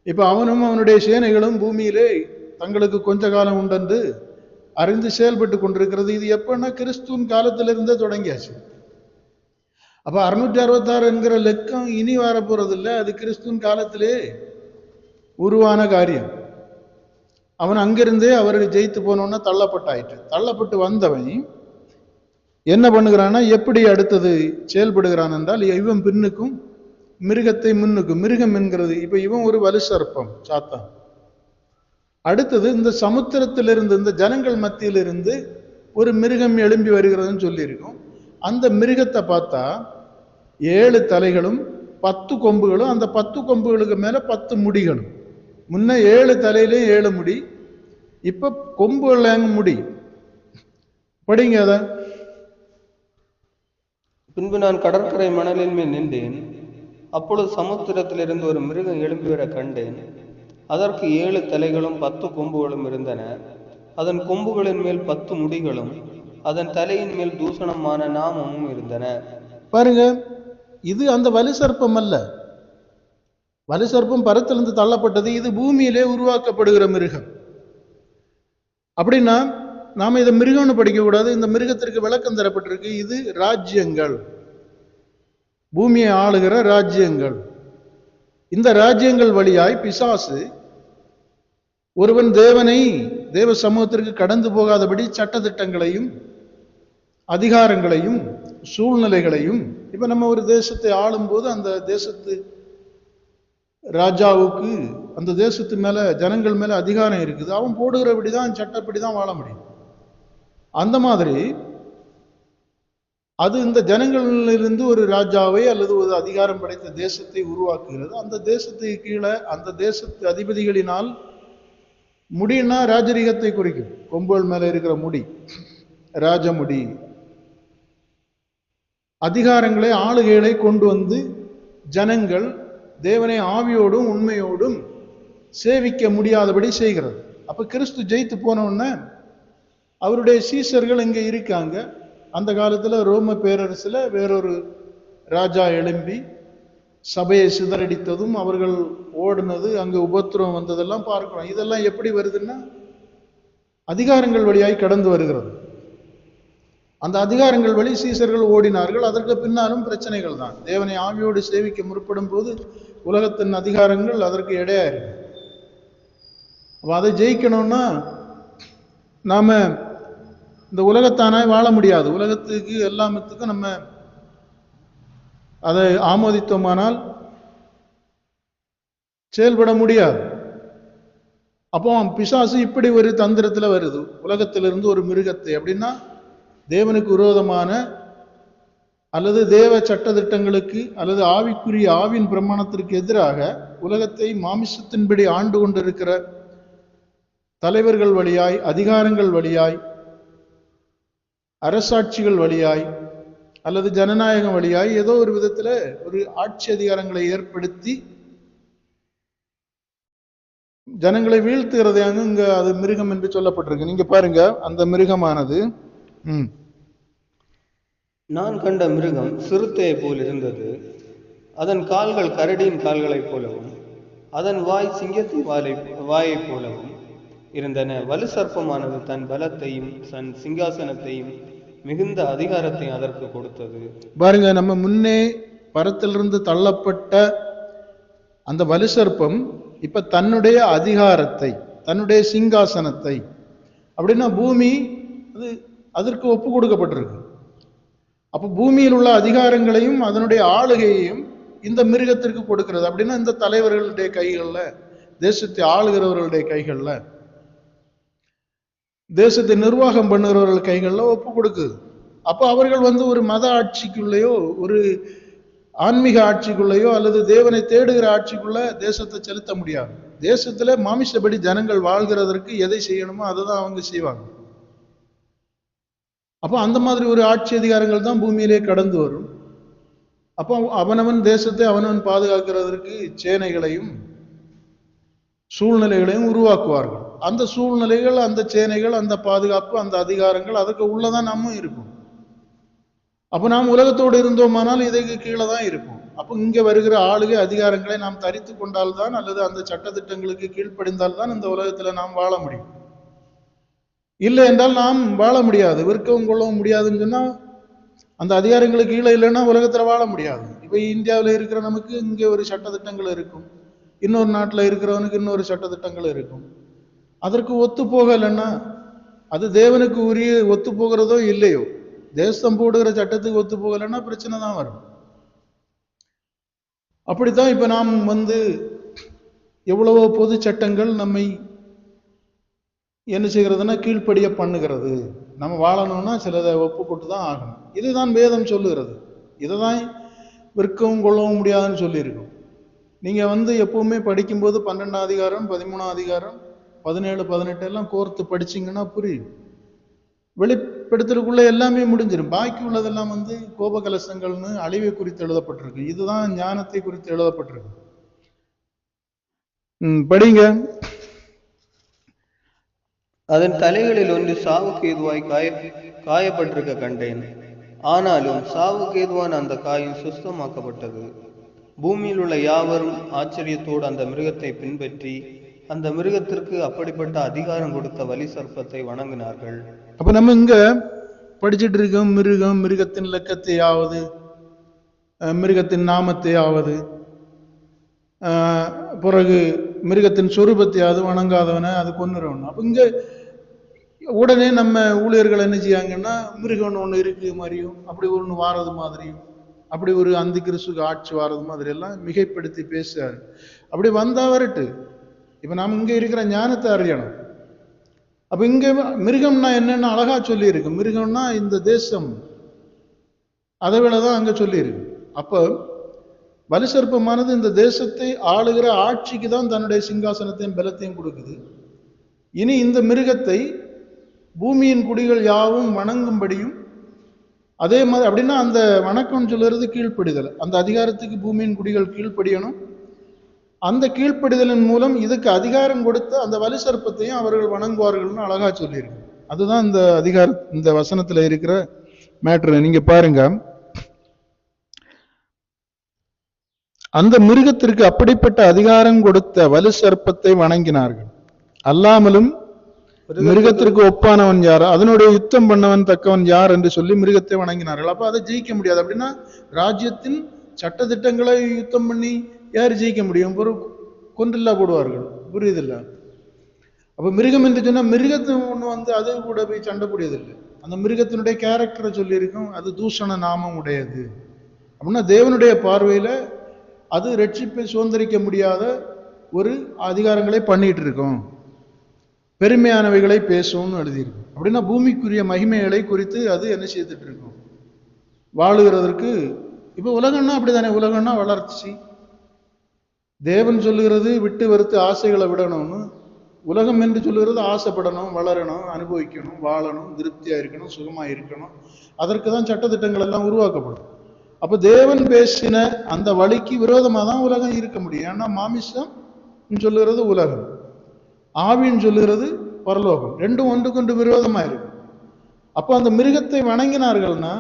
இப்ப அவனும் அவனுடைய சேனைகளும் பூமியிலே தங்களுக்கு கொஞ்ச காலம் உண்டென்று அறிந்து செயல்பட்டு கொண்டிருக்கிறது. இது எப்பன்னா கிறிஸ்துவின் காலத்திலிருந்தே தொடங்கியாச்சு. அப்ப 666 என்கிற லெக்கம் இனி வர போறது இல்லை, அது கிறிஸ்துவின் காலத்திலே உருவான காரியம். அவன் அங்கிருந்தே அவரை ஜெயித்து போனோன்னா தள்ளப்பட்டாயிற்று. தள்ளப்பட்டு வந்தவன் என்ன பண்ணுகிறான்னா எப்படி அடுத்தது செயல்படுகிறான் என்றால் இவன் பின்னுக்கும் மிருகத்தை முன்னுக்கும். மிருகம் என்கிறது இப்ப இவன் ஒரு வலு சர்ப்பம் சாத்தான். அடுத்தது இந்த சமுத்திரத்திலிருந்து இந்த ஜனங்கள் மத்தியிலிருந்து ஒரு மிருகம் எழும்பி வருகிறதுன்னு சொல்லியிருக்கோம். அந்த மிருகத்தை பார்த்தா 7 தலைகளும் 10 கொம்புகளும், அந்த 10 கொம்புகளுக்கு மேல 10 முடிகளும். முன்ன 7 தலையிலையும் 7 முடி, இப்ப கொம்புகள் முடி. படிங்க அத. பின்பு நான் கடற்கரை மணலின் மேல் நின்றேன். அப்பொழுது சமுத்திரத்திலிருந்து ஒரு மிருகம் எழும்பி வர கண்டேன். அதற்கு 7 தலைகளும் 10 கொம்புகளும் இருந்தன. அதன் கொம்புகளின் மேல் 10 முடிகளும் அதன் தலையின் மேல் தூஷணமான நாமமும் இருந்தன. பாருங்க, இது அந்த வலு சர்ப்பம் அல்ல. வலு சர்ப்பம் பரத்திலிருந்து தள்ளப்பட்டது. இது பூமியிலே உருவாக்கப்படுகிற மிருகம். அப்படின்னா நாம இதை மிருகம்னு படிக்க கூடாது. இந்த மிருகத்திற்கு விளக்கம் தரப்பட்டிருக்கு. இது ராஜ்யங்கள், பூமியை ஆளுகிற ராஜ்யங்கள். இந்த ராஜ்யங்கள் வழியாய் பிசாசு ஒருவன் தேவ சமூகத்திற்கு கடந்து போகாதபடி சட்டதிட்டங்களையும் அதிகாரங்களையும் சூழ்நிலைகளையும், இப்ப நம்ம ஒரு தேசத்தை ஆளும் போது அந்த தேசத்து ராஜாவுக்கு அந்த தேசத்து மேல ஜனங்கள் மேல அதிகாரம் இருக்குது. அவன் போடுகிறபடிதான் சட்டப்படிதான் வாழ முடியும். அந்த மாதிரி அது இந்த ஜனங்களிலிருந்து ஒரு ராஜாவை அல்லது ஒரு அதிகாரம் படைத்த தேசத்தை உருவாக்குகிறது. அந்த தேசத்துக்கு கீழே அந்த தேசத்து அதிபதிகளினால் முடினா ராஜரீகத்தை குறிக்கும். கொம்புகள் மேல இருக்கிற முடி ராஜமுடி. அதிகாரங்களை ஆளுகைகளை கொண்டு வந்து ஜனங்கள் தேவனை ஆவியோடும் உண்மையோடும் சேவிக்க முடியாதபடி செய்கிறது. அப்ப கிறிஸ்து ஜெயித்து போனோன்னு அவருடைய சீசர்கள் இங்க இருக்காங்க. அந்த காலத்துல ரோம பேரரசுல வேறொரு ராஜா எழும்பி சபையை சிதறடித்ததும் அவர்கள் ஓடுனது, அங்க உபத்திரம் வந்ததெல்லாம் பார்க்கிறோம். இதெல்லாம் எப்படி வருதுன்னா அதிகாரங்கள் வழியாய் கடந்து வருகிறது. அந்த அதிகாரங்கள் வழி சீசர்கள் ஓடினார்கள். அதற்கு பின்னாலும் பிரச்சனைகள் தான். தேவனை ஆவியோடு சேவிக்க முற்படும் போது உலகத்தின் அதிகாரங்கள் அதற்கு இடையா இருக்கு. அதை ஜெயிக்கணும்னா நாம இந்த உலகத்தானாய் வாழ முடியாது. உலகத்துக்கு எல்லாத்துக்கும் நம்ம அதை ஆமோதித்தோமானால் செயல்பட முடியாது. அப்போ பிசாசு இப்படி ஒரு தந்திரத்துல வருது. உலகத்திலிருந்து ஒரு மிருகத்தை, அப்படின்னா தேவனுக்கு விரோதமான அல்லது தேவ சட்டதிட்டங்களுக்கு அல்லது ஆவிக்குரிய ஆவின் பிரமாணத்திற்கு எதிராக உலகத்தை மாமிசத்தின்படி ஆண்டு கொண்டிருக்கிற தலைவர்கள் வழியாய், அதிகாரங்கள் வழியாய், அரசாட்சிகள் வழியாய் அல்லது ஜனநாயகம் வழியாய் ஏதோ ஒரு விதத்துல ஒரு ஆட்சி அதிகாரங்களை ஏற்படுத்தி ஜனங்களை வீழ்த்துகிறதையாங்க இங்க அது மிருகம் என்று சொல்லப்பட்டிருக்கு. நீங்க பாருங்க, அந்த மிருகமானது நான் கண்ட மிருகம் சிறுத்தையை போல் இருந்தது. அதன் கால்கள் கரடியின் கால்களைப் போலவும் அதன் வாய் சிங்கத்தின் வாயை போலவும் இருந்தன. வலு சர்ப்பமானது தன் பலத்தையும் தன் சிங்காசனத்தையும் மிகுந்த அதிகாரத்தையும் அதற்கு கொடுத்தது. பாருங்க, நம்ம முன்னே பரத்திலிருந்து தள்ளப்பட்ட அந்த வலு சர்ப்பம் இப்ப தன்னுடைய அதிகாரத்தை, தன்னுடைய சிங்காசனத்தை, அப்படின்னா பூமி அது அதற்கு ஒப்பு கொடுக்கப்பட்டிருக்கு. அப்ப பூமியில் உள்ள அதிகாரங்களையும் அதனுடைய ஆளுகையையும் இந்த மிருகத்திற்கு கொடுக்கிறது. அப்படின்னா இந்த தலைவர்களுடைய கைகள்ல, தேசத்தை ஆளுகிறவர்களுடைய கைகள்ல, தேசத்தை நிர்வாகம் பண்ணுகிறவர்கள் கைகள்ல ஒப்பு கொடுக்குது. அப்ப அவர்கள் ஒரு மத ஆட்சிக்குள்ளேயோ ஒரு ஆன்மீக ஆட்சிக்குள்ளேயோ அல்லது தேவனை தேடுகிற ஆட்சிக்குள்ள தேசத்தை செலுத்த முடியாது. தேசத்துல மாமிசப்படி ஜனங்கள் வாழ்கிறதற்கு எதை செய்யணுமோ அதை தான் அவங்க செய்வாங்க. அப்போ அந்த மாதிரி ஒரு ஆட்சி அதிகாரங்கள் தான் பூமியிலே கடந்து வரும். அப்போ அவனவன் தேசத்தை அவனவன் பாதுகாக்கிறதற்கு சேனைகளையும் சூழ்நிலைகளையும் உருவாக்குவார்கள். அந்த சூழ்நிலைகள், அந்த சேனைகள், அந்த பாதுகாப்பு, அந்த அதிகாரங்கள் அதுக்கு உள்ளதான் நம்ம இருக்கும். அப்ப நாம் உலகத்தோடு இருந்தோமானால் இதற்கு கீழே தான் இருக்கும். அப்போ இங்க வருகிற ஆளுகை அதிகாரங்களை நாம் தரித்து கொண்டால்தான் அல்லது அந்த சட்டத்திட்டங்களுக்கு கீழ்ப்படிந்தால்தான் இந்த உலகத்துல நாம் வாழ முடியும். இல்லை என்றால் நாம் வாழ முடியாது, விற்கவும் கொள்ளவும் முடியாதுன்னு சொன்னா அந்த அதிகாரங்களுக்கு கீழே இல்லைன்னா உலகத்துல வாழ முடியாது. இப்ப இந்தியாவில் இருக்கிற நமக்கு இங்க ஒரு சட்டத்திட்டங்கள் இருக்கும், இன்னொரு நாட்டில் இருக்கிறவனுக்கு இன்னொரு சட்டத்திட்டங்கள் இருக்கும். அதற்கு ஒத்து போகலைன்னா அது தேவனுக்கு உரிய ஒத்து போகிறதோ இல்லையோ, தேசம் போடுகிற சட்டத்துக்கு ஒத்து போகலைன்னா பிரச்சனை தான் வரும். அப்படித்தான் இப்ப நாம் எவ்வளவோ பொது சட்டங்கள் நம்மை என்ன செய்கிறதுனா கீழ்ப்படிய பண்ணுகிறது. நம்ம வாழணும்னா சிலதை ஒப்புக்கொண்டு தான் ஆகணும். இதுதான் வேதம் சொல்லுகிறது. இதை தான் விற்கவும் கொள்ளவும் முடியாதுன்னு சொல்லியிருக்கும். நீங்க எப்பவுமே படிக்கும்போது 12ஆம் அதிகாரம், 13ஆம் அதிகாரம், 17, 18 எல்லாம் கோர்த்து படிச்சிங்கன்னா புரியும். வெளிப்படுத்தலுக்குள்ள எல்லாமே முடிஞ்சிடும். பாக்கி உள்ளதெல்லாம் கோபகலசங்கள்னு அழிவை குறித்து எழுதப்பட்டிருக்கு. இதுதான் ஞானத்தை குறித்து எழுதப்பட்டிருக்கு. படிங்க. அதன் தலைகளில் ஒன்று சாவுக்கு ஏதுவாய் காயப்பட்டிருக்க கண்டேன். ஆனாலும் சாவுக்கு ஏதுவான அந்த காயம் சுஸ்தமாக்கப்பட்டது. பூமியில் உள்ள யாவரும் ஆச்சரியத்தோடு அந்த மிருகத்தை பின்பற்றி அந்த மிருகத்திற்கு அப்படிப்பட்ட அதிகாரம் கொடுத்த வலி சர்ப்பத்தை வணங்கினார்கள். அப்ப நம்ம இங்க படிச்சுட்டு இருக்கோம், மிருகம், மிருகத்தின் இலக்கத்தையாவது மிருகத்தின் நாமத்தையாவது பிறகு மிருகத்தின் சொரூபத்தையாவது வணங்காதவனை அது கொன்னுறவன். அப்ப இங்க உடனே நம்ம ஊழியர்கள் என்ன செய்யாங்கன்னா மிருகம் ஒண்ணு இருக்கு மாதிரியும், அப்படி ஒண்ணு வாரது மாதிரியும், அப்படி ஒரு அந்தி கிறிஸ்துக்கு ஆட்சி வாரது மாதிரி எல்லாம் மிகைப்படுத்தி பேசுறாரு. அப்படி வந்தா வரட்டு. இப்ப நாம இங்க இருக்கிற ஞானத்தை அறியணும். அப்ப இங்க மிருகம்னா என்னன்னு அழகா சொல்லி இருக்கு. மிருகம்னா இந்த தேசம், அதை விடதான் அங்க சொல்லி இருக்கு. அப்ப வலுசற்பமானது இந்த தேசத்தை ஆளுகிற ஆட்சிக்கு தான் தன்னுடைய சிங்காசனத்தையும் பலத்தையும் கொடுக்குது. இனி இந்த மிருகத்தை பூமியின் குடிகள் யாவும் வணங்கும்படியும், அதே மாதிரி அப்படின்னா அந்த வணக்கம் சொல்லுறது கீழ்ப்படிதல். அந்த அதிகாரத்துக்கு பூமியின் குடிகள் கீழ்ப்படியணும். அந்த கீழ்ப்படிதலின் மூலம் இதுக்கு அதிகாரம் கொடுத்த அந்த வலுசற்பத்தையும் அவர்கள் வணங்குவார்கள்னு அழகா சொல்லியிருக்கு. அதுதான் இந்த வசனத்துல இருக்கிற மேட்ரு. நீங்க பாருங்க, அந்த மிருகத்திற்கு அப்படிப்பட்ட அதிகாரம் கொடுத்த வலுசற்பத்தை வணங்கினார்கள். அல்லாமலும் மிருகத்திற்கு ஒப்பானவன் யார், அதனுடைய யுத்தம் பண்ணவன் தக்கவன் யார் என்று சொல்லி மிருகத்தை வணங்கினார்கள். அப்ப அதை ஜெயிக்க முடியாது. அப்படின்னா ராஜ்யத்தின் சட்டத்திட்டங்களை யுத்தம் பண்ணி யார் ஜெயிக்க முடியும்? கொன்றில்லா போடுவார்கள். புரியுதில்ல? அப்ப மிருகம் என்று சொன்னா மிருகத்தை ஒண்ணு அது கூட போய் சண்டை போடியதில்லை. அந்த மிருகத்தினுடைய கேரக்டரை சொல்லி இருக்கும், அது தூஷண நாமம் உடையது. அப்படின்னா தேவனுடைய பார்வையில அது ரட்சிப்பை சுதந்திரிக்க முடியாத ஒரு அதிகாரங்களை பண்ணிட்டு இருக்கும், பெருமையானவைகளை பேசும்னு எழுதியிருக்கு. அப்படின்னா பூமிக்குரிய மகிமைகளை குறித்து அது என்ன செய்துட்டு இருக்கும், வாழுகிறதற்கு. இப்ப உலகம்னா அப்படித்தானே, உலகம்னா வளர்ச்சி. தேவன் சொல்லுகிறது விட்டு வெறுத்து ஆசைகளை விடணும்னு, உலகம் என்று சொல்லுகிறது ஆசைப்படணும், வளரணும், அனுபவிக்கணும், வாழணும், திருப்தியா இருக்கணும், சுகமா இருக்கணும். அதற்கு தான் சட்டத்திட்டங்கள் எல்லாம் உருவாக்கப்படும். அப்ப தேவன் பேசின அந்த வழிக்கு விரோதமா தான் உலகம் இருக்க முடியும். ஏன்னா மாமிசம் சொல்லுகிறது உலகம், ஆவின்னு சொல்லுகிறது பரலோகம், ரெண்டும் ஒன்றுக்கொண்டு விரோதமா இருக்கு. அப்போ அந்த மிருகத்தை வணங்கினார்கள்னா,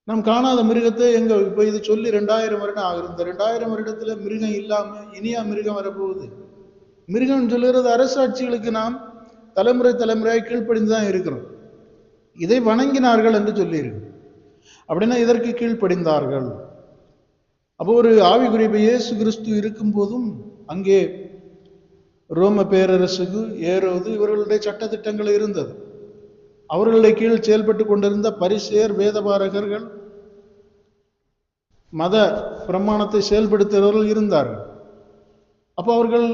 நாம் காணாத மிருகத்தை எங்க இப்ப இது சொல்லி 2000 வருடம் ஆகுது. இந்த 2000 வருடத்துல மிருகம் இல்லாம இனியா மிருகம் வரப்போகுது? மிருகம் சொல்லுகிறது அரசாட்சிகளுக்கு நாம் தலைமுறை தலைமுறையாக கீழ்ப்படிந்துதான் இருக்கிறோம். இதை வணங்கினார்கள் என்று சொல்லி இருக்கு. அப்படின்னா இதற்கு கீழ்ப்படிந்தார்கள். அப்போ ஒரு ஆவிக்குரிய இயேசு கிறிஸ்து இருக்கும் போதும் அங்கே ரோம பேரரசுக்கு ஏறுவது இவர்களுடைய சட்டத்திட்டங்கள் இருந்தது. அவர்களுடைய கீழ் செயல்பட்டு கொண்டிருந்த பரிசேயர், வேதபாரகர்கள், மத பிரமாணத்தை செயல்படுத்துகிறவர்கள் இருந்தார்கள். அப்போ அவர்கள்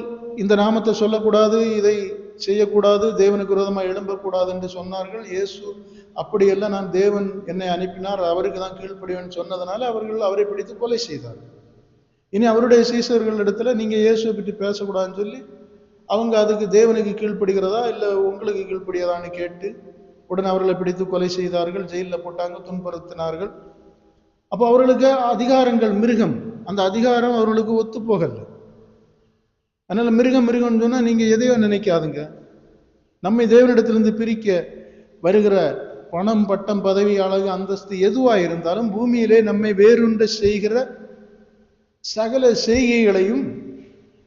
இந்த நாமத்தை சொல்லக்கூடாது, இதை செய்யக்கூடாது, தேவனுக்கு விரோதமாக எழும்பக்கூடாது என்று சொன்னார்கள். இயேசு அப்படியெல்லாம், நான் தேவன் என்னை அனுப்பினார், அவருக்கு தான் கீழ்ப்படிவேன் சொன்னதுனால அவர்கள் அவரை பிடித்து கொலை செய்தார்கள். இனி அவருடைய சீசர்கள் இடத்துல நீங்க இயேசுவை பற்றி பேசக்கூடாதுன்னு சொல்லி அவங்க அதுக்கு தேவனுக்கு கீழ்ப்படுகிறதா இல்லை உங்களுக்கு கீழ்ப்படியதான்னு கேட்டு உடனே அவர்களை பிடித்து கொலை செய்தார்கள், ஜெயிலில் போட்டாங்க, துன்புறுத்தினார்கள். அப்போ அவர்களுக்கு அதிகாரங்கள் மிருகம், அந்த அதிகாரம் அவர்களுக்கு ஒத்து போகல. அதனால மிருகம்னு சொன்னா நீங்க எதையோ நினைக்காதுங்க. நம்மை தேவனிடத்திலிருந்து பிரிக்க வருகிற பணம், பட்டம், பதவி, அழகு, அந்தஸ்து எதுவா இருந்தாலும் பூமியிலே நம்மை வேறுண்ட செய்கிற சகல செய்கைகளையும்,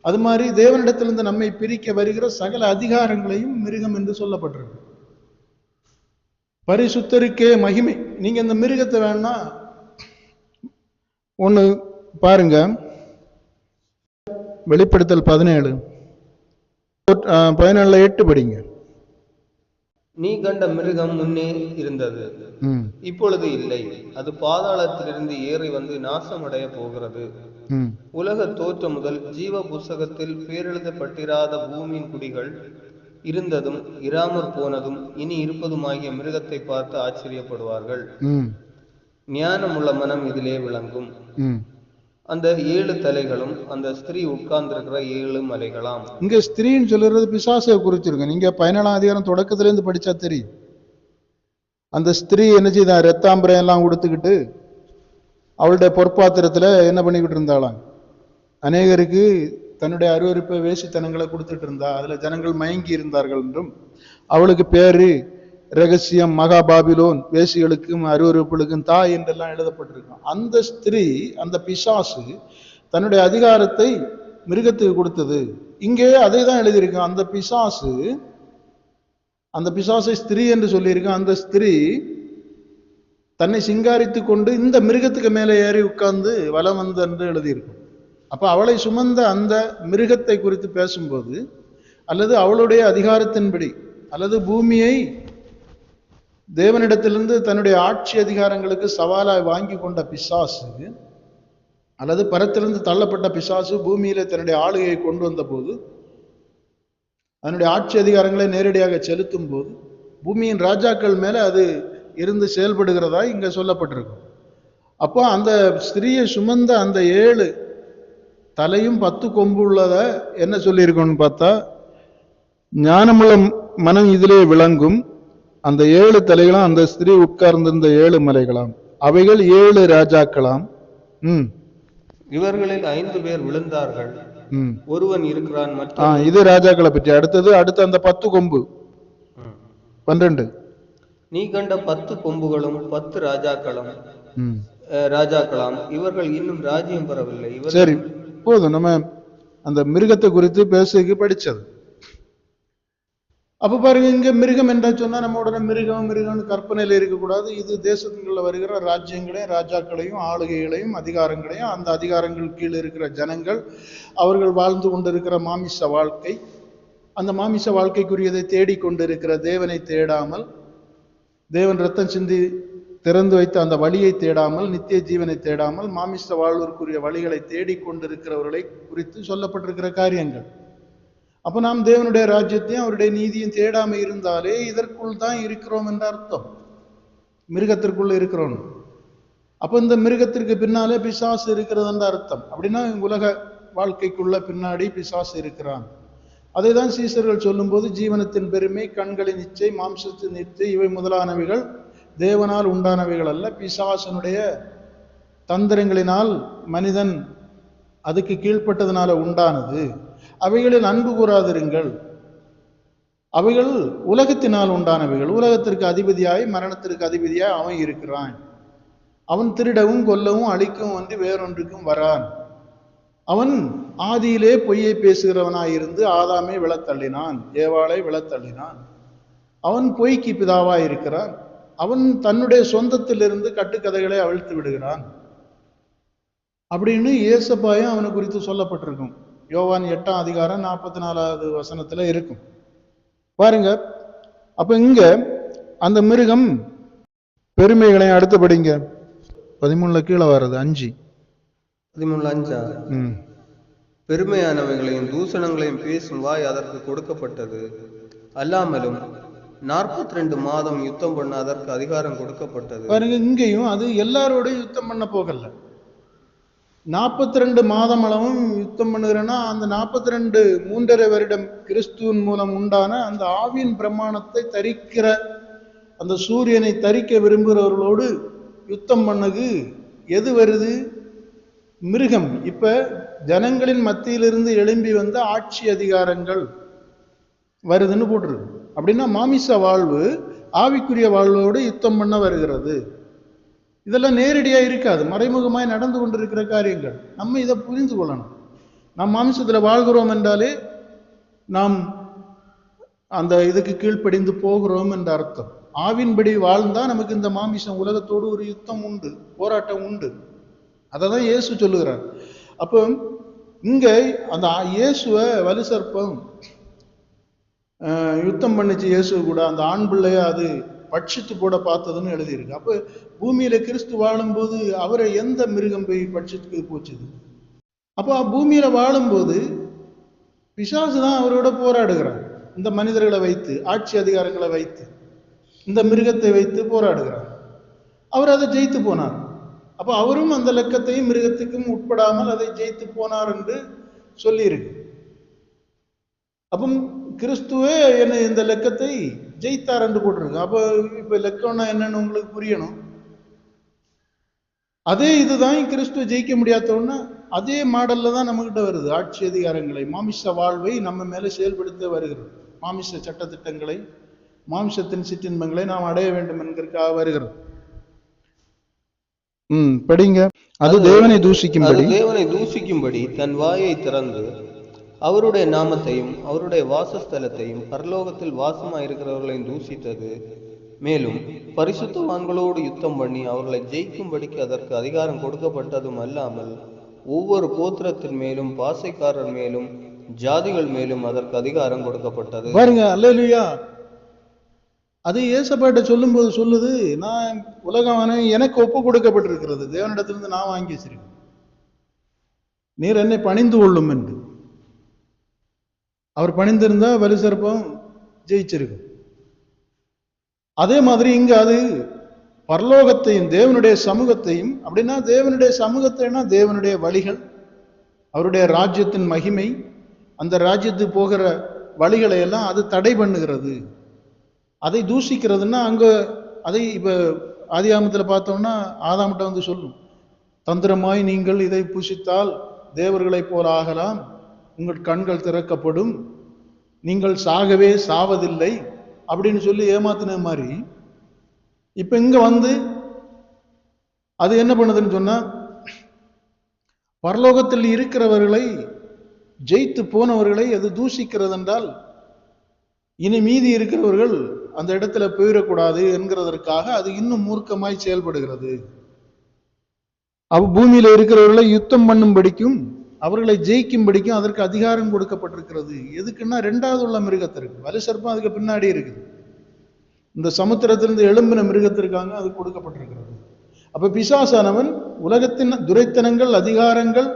அது மாதிரி தேவனிடத்திலிருந்து நம்மை பிரிக்க வருகிற சகல அதிகாரங்களையும் மிருகம் என்று சொல்லப்பட்டிருக்கு. பரிசுத்தருக்கே மகிமை. நீங்க இந்த மிருகத்தை வேணா ஒண்ணு பாருங்க, வெளிப்படுத்தல் 17:8 படிங்க. நீ கண்ட மிருகம் முன்னே இருந்தது, இப்பொழுது இல்லை, அது பாதாளத்திலிருந்து ஏறி வந்து நாசமடைய போகிறது. உலக தோற்றம் முதல் ஜீவ புஸ்தகத்தில் பேரெழுதப்பட்டிராத பூமியின் குடிகள் இருந்ததும் இராமற் போனதும் இனி இருப்பதுமாகிய மிருகத்தை பார்த்து ஆச்சரியப்படுவார்கள். ஞானமுள்ள மனம் இதிலே விளங்கும். அந்த 7 தலைகளும் அந்த ஸ்திரீ உட்கார்ந்திருக்கிற 7 மலைகளாம். இங்க ஸ்திரீன்னு சொல்றது பிசாசை குறிச்சிருங்க. நீங்க 17ஆம் அதிகாரம் தொடக்கத்துல இருந்து படிச்சா தெரியும். அந்த ஸ்திரீ என்ன செய்தா, ரத்தாம்பரம் எல்லாம் கொடுத்துக்கிட்டு அவளுடைய பொற்பாத்திரத்துல என்ன பண்ணிக்கிட்டு இருந்தாளாம், அநேகருக்கு தன்னுடைய அருவருப்பை வேசித்தனங்களை கொடுத்துட்டு இருந்தா. அதுல ஜனங்கள் மயங்கி இருந்தார்கள் என்றும், அவளுக்கு பேரு ரகசியம் மகா பாபிலோன், வேசிகளுக்கும் அருவருப்புகளுக்கும் தாய் என்றெல்லாம் எழுதப்பட்டிருக்கும். அந்த ஸ்திரீ, அந்த பிசாசு தன்னுடைய அதிகாரத்தை மிருகத்துக்கு கொடுத்தது. இங்கே அதை தான் எழுதியிருக்கான். அந்த பிசாசை ஸ்திரீ என்று சொல்லியிருக்கான். அந்த ஸ்திரீ தன்னை சிங்காரித்து கொண்டு இந்த மிருகத்துக்கு மேலே ஏறி உட்கார்ந்து வலம் வந்து என்று எழுதியிருக்கும். அப்ப அவளை சுமந்த அந்த மிருகத்தை குறித்து பேசும்போது, அல்லது அவளுடைய அதிகாரத்தின்படி, அல்லது பூமியை தேவனிடத்திலிருந்து தன்னுடைய ஆட்சி அதிகாரங்களுக்கு சவாலாய் வாங்கி கொண்ட பிசாசு, அல்லது பரத்திலிருந்து தள்ளப்பட்ட பிசாசு பூமியில தன்னுடைய ஆளுகையை கொண்டு வந்த போது, அதனுடைய ஆட்சி அதிகாரங்களை நேரடியாக செலுத்தும் போது பூமியின் ராஜாக்கள் மேல அது இருந்து செயல்படுகிறதா இங்க சொல்லப்பட்டிருக்கும். அப்போ அந்த ஸ்திரீயை சுமந்த அந்த 7 தலையும் 10 கொம்பு உள்ளத என்ன சொல்லியிருக்கோம்னு பார்த்தா, ஞானமுள்ள மனம் இதிலே விளங்கும். அந்த 7 தலைகளாம் அந்த ஸ்திரீ உட்கார்ந்திருந்த 7 மலைகளாம். அவைகள் 7 ராஜாக்களாம். இவர்களில் 5 பேர் விழுந்தார்கள், ஒருவன் இருக்கிறான். இது ராஜாக்களை பற்றி. அடுத்து அந்த 10 கொம்பு 12. நீ கண்ட 10 கொம்புகளும் 10 ராஜாக்களாம், இவர்கள் இன்னும் ராஜ்யம் பெறவில்லை. சரி, போதும். நம்ம அந்த மிருகத்தை குறித்து பேசுக்கு படிச்சது. அப்ப பாருங்க, இங்க மிருகம் என்றா சொன்னா நம்ம உடனே மிருகம்னு கற்பனையில இருக்கக்கூடாது. இது தேசத்துக்குள்ள வருகிற ராஜ்யங்களையும் ராஜாக்களையும் ஆளுகைகளையும் அதிகாரங்களையும், அந்த அதிகாரங்கள் கீழே இருக்கிற ஜனங்கள், அவர்கள் வாழ்ந்து கொண்டிருக்கிற மாமிச வாழ்க்கை, அந்த மாமிச வாழ்க்கைக்குரியதை தேடிக்கொண்டிருக்கிற தேவனை தேடாமல், தேவன் ரத்தம் சிந்தி திறந்து வைத்த அந்த வழியை தேடாமல், நித்திய ஜீவனை தேடாமல், மாமிச வாழ்விற்குரிய வழிகளை தேடிக்கொண்டிருக்கிறவர்களை குறித்து சொல்லப்பட்டிருக்கிற காரியங்கள். அப்ப நாம் தேவனுடைய ராஜ்யத்தையும் அவருடைய நீதியும் தேடாம இருந்தாலே இதற்குள் தான் இருக்கிறோம் என்ற அர்த்தம். மிருகத்திற்குள்ள இருக்கிறோம். அப்ப இந்த மிருகத்திற்கு பின்னாலே பிசாசு இருக்கிறது என்ற அர்த்தம். அப்படின்னா உலக வாழ்க்கைக்குள்ள பின்னாடி பிசாசு இருக்கிறான். அதை தான் சீசர்கள் சொல்லும் போது, ஜீவனத்தின் பெருமை, கண்களின் இச்சை, மாம்சத்தின் இச்சை, இவை முதலானவைகள் தேவனால் உண்டானவைகள் அல்ல, பிசாசனுடைய தந்திரங்களினால் மனிதன் அதுக்கு கீழ்ப்பட்டதுனால உண்டானது. அவைகளில் அன்பு கூறாதிருங்கள், அவைகள் உலகத்தினால் உண்டானவைகள். உலகத்திற்கு அதிபதியாய் மரணத்திற்கு அதிபதியாய் அவன் இருக்கிறான். அவன் திருடவும் கொல்லவும் அழிக்கவும் வந்து வேறொன்றுக்கும் வரான். அவன் ஆதியிலே பொய்யை பேசுகிறவனாயிருந்து ஆதாமை விழத்தள்ளினான், ஏவாளை விழத்தள்ளினான். அவன் பொய்க்கு பிதாவாய் இருக்கிறான். அவன் தன்னுடைய சொந்தத்திலிருந்து கட்டுக்கதைகளை அவிழ்த்து விடுகிறான் அப்படின்னு ஏசப்பாயும் அவனை குறித்து சொல்லப்பட்டிருக்கும். யோவான் 8ஆம் அதிகாரம் 44வது வசனத்துல இருக்கும் பாருங்க. அப்ப இங்க அந்த மிருகம் பெருமைகளை அடுத்து படிங்க. 13 கீழே வர்றது 5. 13:5 பெருமையானவைகளையும் தூஷணங்களையும் பேசும் வாய் அதற்கு கொடுக்கப்பட்டது. அல்லாமலும் 42 மாதம் யுத்தம் பண்ண அதற்கு அதிகாரம் கொடுக்கப்பட்டது. பாருங்க, இங்கேயும் அது எல்லாரோடையும் யுத்தம் பண்ண போகல. 42 மாதம் அளவும் யுத்தம் பண்ணுகிறேன்னா அந்த 42 3.5 வருடம் கிறிஸ்துவின் மூலம் உண்டான அந்த ஆவியின் பிரமாணத்தை தரிக்கிற அந்த சூரியனை தரிக்க விரும்புகிறவர்களோடு யுத்தம் பண்ணது எது வருது? மிருகம். இப்ப ஜனங்களின் மத்தியிலிருந்து எழும்பி வந்த ஆட்சி அதிகாரங்கள் வருதுன்னு போட்டுருக்கு. அப்படின்னா மாமிச வாழ்வு ஆவிக்குரிய வாழ்வோடு யுத்தம் பண்ண வருகிறது. இதெல்லாம் நேரடியா இருக்காது, மறைமுகமாய் நடந்து கொண்டிருக்கிற காரியங்கள். நம்ம இதை புரிந்து கொள்ளணும். நாம் மாமிசத்துல வாழ்கிறோம் என்றாலே நாம் அந்த இதுக்கு கீழ்ப்படிந்து போகிறோம் என்ற அர்த்தம். ஆவின்படி வாழ்ந்தா நமக்கு இந்த மாமிசம் உலகத்தோடு ஒரு யுத்தம் உண்டு, போராட்டம் உண்டு. அததான் இயேசு சொல்லுகிறார். அப்போ இங்க அந்த இயேசுவை வலு சர்ப்பம் யுத்தம் பண்ணிச்சு இயேசு கூட, அந்த ஆண் பிள்ளைய அது பட்சித்து போட பார்த்ததுன்னு எழுதியிருக்கு. அப்போ பூமியில கிறிஸ்து வாழும்போது அவரை எந்த மிருகம் போய் பட்சித்து போச்சுது? அப்போ பூமியில வாழும்போது பிசாசு தான் அவரோட போராடுகிறார். இந்த மனிதர்களை வைத்து, ஆட்சி அதிகாரங்களை வைத்து, இந்த மிருகத்தை வைத்து போராடுகிறார். அவர் அதை ஜெயித்து போனார். அப்போ அவரும் அந்த லக்கத்தையும் மிருகத்துக்கும் உட்படாமல் அதை ஜெயித்து போனார் என்று சொல்லியிருக்கு. அப்போ கிறிஸ்துவே என்ன இந்த லக்கத்தை ஜெயித்தார் என்று போட்டிருக்கு. அப்போ இப்ப லக்கம்னா என்னன்னு உங்களுக்கு புரியணும். அதே இதுதான் கிறிஸ்துவ ஜெயிக்க முடியாதோன்னா அதே மாடல்ல தான் நம்மகிட்ட வருது. ஆட்சி அதிகாரங்களை, மாமிச வாழ்வை நம்ம மேல செயல்படுத்த வருகிறது. மாமிச சட்டத்திட்டங்களை, மாமிசத்தின் சிற்றின்பங்களை நாம் அடைய வேண்டும் என்கிறதுக்காக வருகிறது. படிங்க. அது தேவனை தூஷிக்கும்படி தன் வாயை திறந்து அவருடைய நாமத்தையும் அவருடைய வாசஸ்தலத்தையும் பரலோகத்தில் வாசமாயிருக்கிறவர்களையும் தூஷித்தது. மேலும் பரிசுத்தவான்களோடு யுத்தம் பண்ணி அவர்களை ஜெயிக்கும்படிக்கு அதற்கு அதிகாரம் கொடுக்கப்பட்டதும் அல்லாமல் ஒவ்வொரு கோத்திரத்தின் மேலும் பாசைக்காரர் மேலும் ஜாதிகள் மேலும் அதற்கு அதிகாரம் கொடுக்கப்பட்டது. பாருங்க, அல்லேலூயா. அது ஏசப்பாட்ட சொல்லும் போது சொல்லுது, நான் உலகம் எனக்கு ஒப்பு கொடுக்கப்பட்டிருக்கிறது, தேவனிடத்திலிருந்து நான் வாங்கி வச்சிருக்கேன், நீர் என்னை பணிந்து கொள்ளும் என்று. அவர் பணிந்திருந்தா வலு சர்ப்பம் ஜெயிச்சிருக்கும். அதே மாதிரி இங்க அது பரலோகத்தையும் தேவனுடைய சமூகத்தையும், அப்படின்னா தேவனுடைய சமூகத்தைனா தேவனுடைய வழிகள், அவருடைய ராஜ்யத்தின் மகிமை, அந்த ராஜ்யத்துக்கு போகிற வழிகளை எல்லாம் அது தடை பண்ணுகிறது. அதை தூஷிக்கிறதுன்னா அங்க அதை இப்ப ஆதியாகமத்துல பார்த்தோம்னா ஆதாம்கிட்ட வந்து சொல்லும், தந்திரமாய் நீங்கள் இதை புசித்தால் தேவர்களை போல ஆகலாம், உங்கள் கண்கள் திறக்கப்படும், நீங்கள் சாகவே சாவதில்லை அப்படின்னு சொல்லி ஏமாத்தின மாதிரி இப்ப இங்க வந்து அது என்ன பண்ணுதுன்னு சொன்னா, பரலோகத்தில் இருக்கிறவர்களை, ஜெயித்து போனவர்களை அது தூஷிக்கிறது என்றால் இனி மீதி இருக்கிறவர்கள் அந்த இடத்துல போயிடக்கூடாது என்கிறதற்காக அது இன்னும் மூர்க்கமாய் செயல்படுகிறது. பூமியில இருக்கிறவர்களை யுத்தம் பண்ணும்படிக்கும் அவர்களை ஜெயிக்கும்படிக்கும் அதற்கு அதிகாரம் கொடுக்கப்பட்டிருக்கிறது. எதுக்குன்னா 2வது உள்ள மிருகத்திற்கு, வலு சர்ப்பம் அதுக்கு பின்னாடி இருக்குது, இந்த சமுத்திரத்திலிருந்து எழும்பின மிருகத்திற்காக அது கொடுக்கப்பட்டிருக்கிறது. அப்ப பிசாசானவன் உலகத்தின் துரைத்தனங்கள், அதிகாரங்கள்,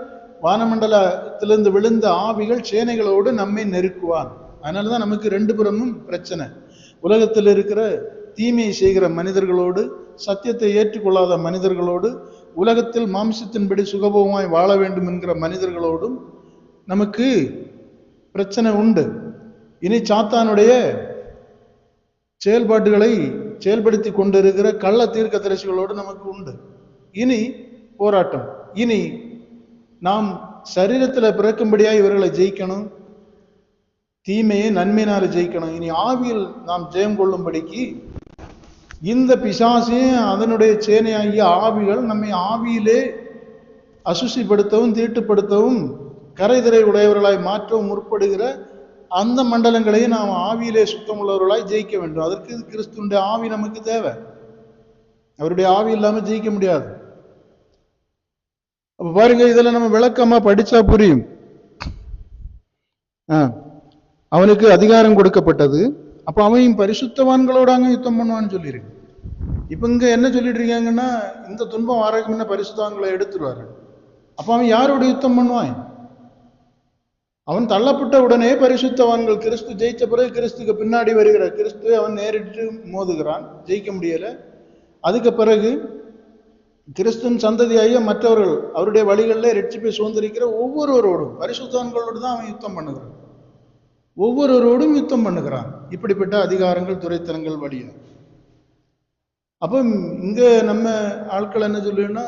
வானமண்டலத்திலிருந்து விழுந்த ஆவிகள், சேனைகளோடு நம்மை நெருக்குவான். அதனாலதான் நமக்கு 2 புறமும் பிரச்சனை. உலகத்தில் இருக்கிற தீமையை செய்கிற மனிதர்களோடு, சத்தியத்தை ஏற்றுக்கொள்ளாத மனிதர்களோடு, உலகத்தில் மாம்சத்தின்படி சுகபோகமாய் வாழ வேண்டும் என்கிற மனிதர்களோடும் நமக்கு பிரச்சனை உண்டு. இனி சாத்தானுடைய செயல்பாடுகளை செயல்படுத்தி கொண்டிருக்கிற கள்ள தீர்க்கதரிசிகளோடு நமக்கு உண்டு. இனி போராட்டம். இனி நாம் சரீரத்தில் பிறக்கும்படியாக இவர்களை ஜெயிக்கணும், தீமையை நன்மையினால ஜெயிக்கணும். இனி ஆவியில் நாம் ஜெயம் கொள்ளும்படிக்கு இந்த பிசாசையும் அதனுடைய சேனையாகிய ஆவிகள் நம்மை ஆவியிலே அசுசிப்படுத்தவும், தீட்டுப்படுத்தவும், கரைதிரை உடையவர்களாய் மாற்றவும் முற்படுகிற அந்த மண்டலங்களையும் நாம் ஆவியிலே சுத்தம் உள்ளவர்களாய் ஜெயிக்க வேண்டும். அதற்கு கிறிஸ்துடைய ஆவி நமக்கு தேவை. அவருடைய ஆவி இல்லாம ஜெயிக்க முடியாது. அப்ப பாருங்க, இதுல நம்ம விளக்கமா படிச்சா புரியும். அவனுக்கு அதிகாரம் கொடுக்கப்பட்டது. அப்ப அவன் பரிசுத்தவான்களோட அங்க யுத்தம் பண்ணுவான்னு சொல்லியிருக்கு. இப்ப இங்க என்ன சொல்லிட்டு இருக்காங்கன்னா, இந்த துன்பம் ஆரோக்கியம் பரிசுத்தவான்களை எடுத்துருவாரு. அப்ப அவன் யாரோட யுத்தம் பண்ணுவான்? அவன் தள்ளப்பட்ட உடனே பரிசுத்தவான்கள், கிறிஸ்து ஜெயிச்ச பிறகு கிறிஸ்துக்கு பின்னாடி வருகிற கிறிஸ்து அவன் நேரிட்டு மோதுகிறான், ஜெயிக்க முடியல. அதுக்கு பிறகு கிறிஸ்துவின் சந்ததியாகிய மற்றவர்கள் அவருடைய வழிகளில் ரட்சிப்பை சுதந்திரிக்கிற ஒவ்வொருவரோடும் பரிசுத்தவான்களோடு தான் அவன் யுத்தம் பண்ணுகிறான். ஒவ்வொருவரோடும் யுத்தம் பண்ணுகிறான். இப்படிப்பட்ட அதிகாரங்கள், துரைத்தனங்கள் வழியா. அப்போ இங்க நம்ம ஆட்கள் என்ன சொல்லுன்னா,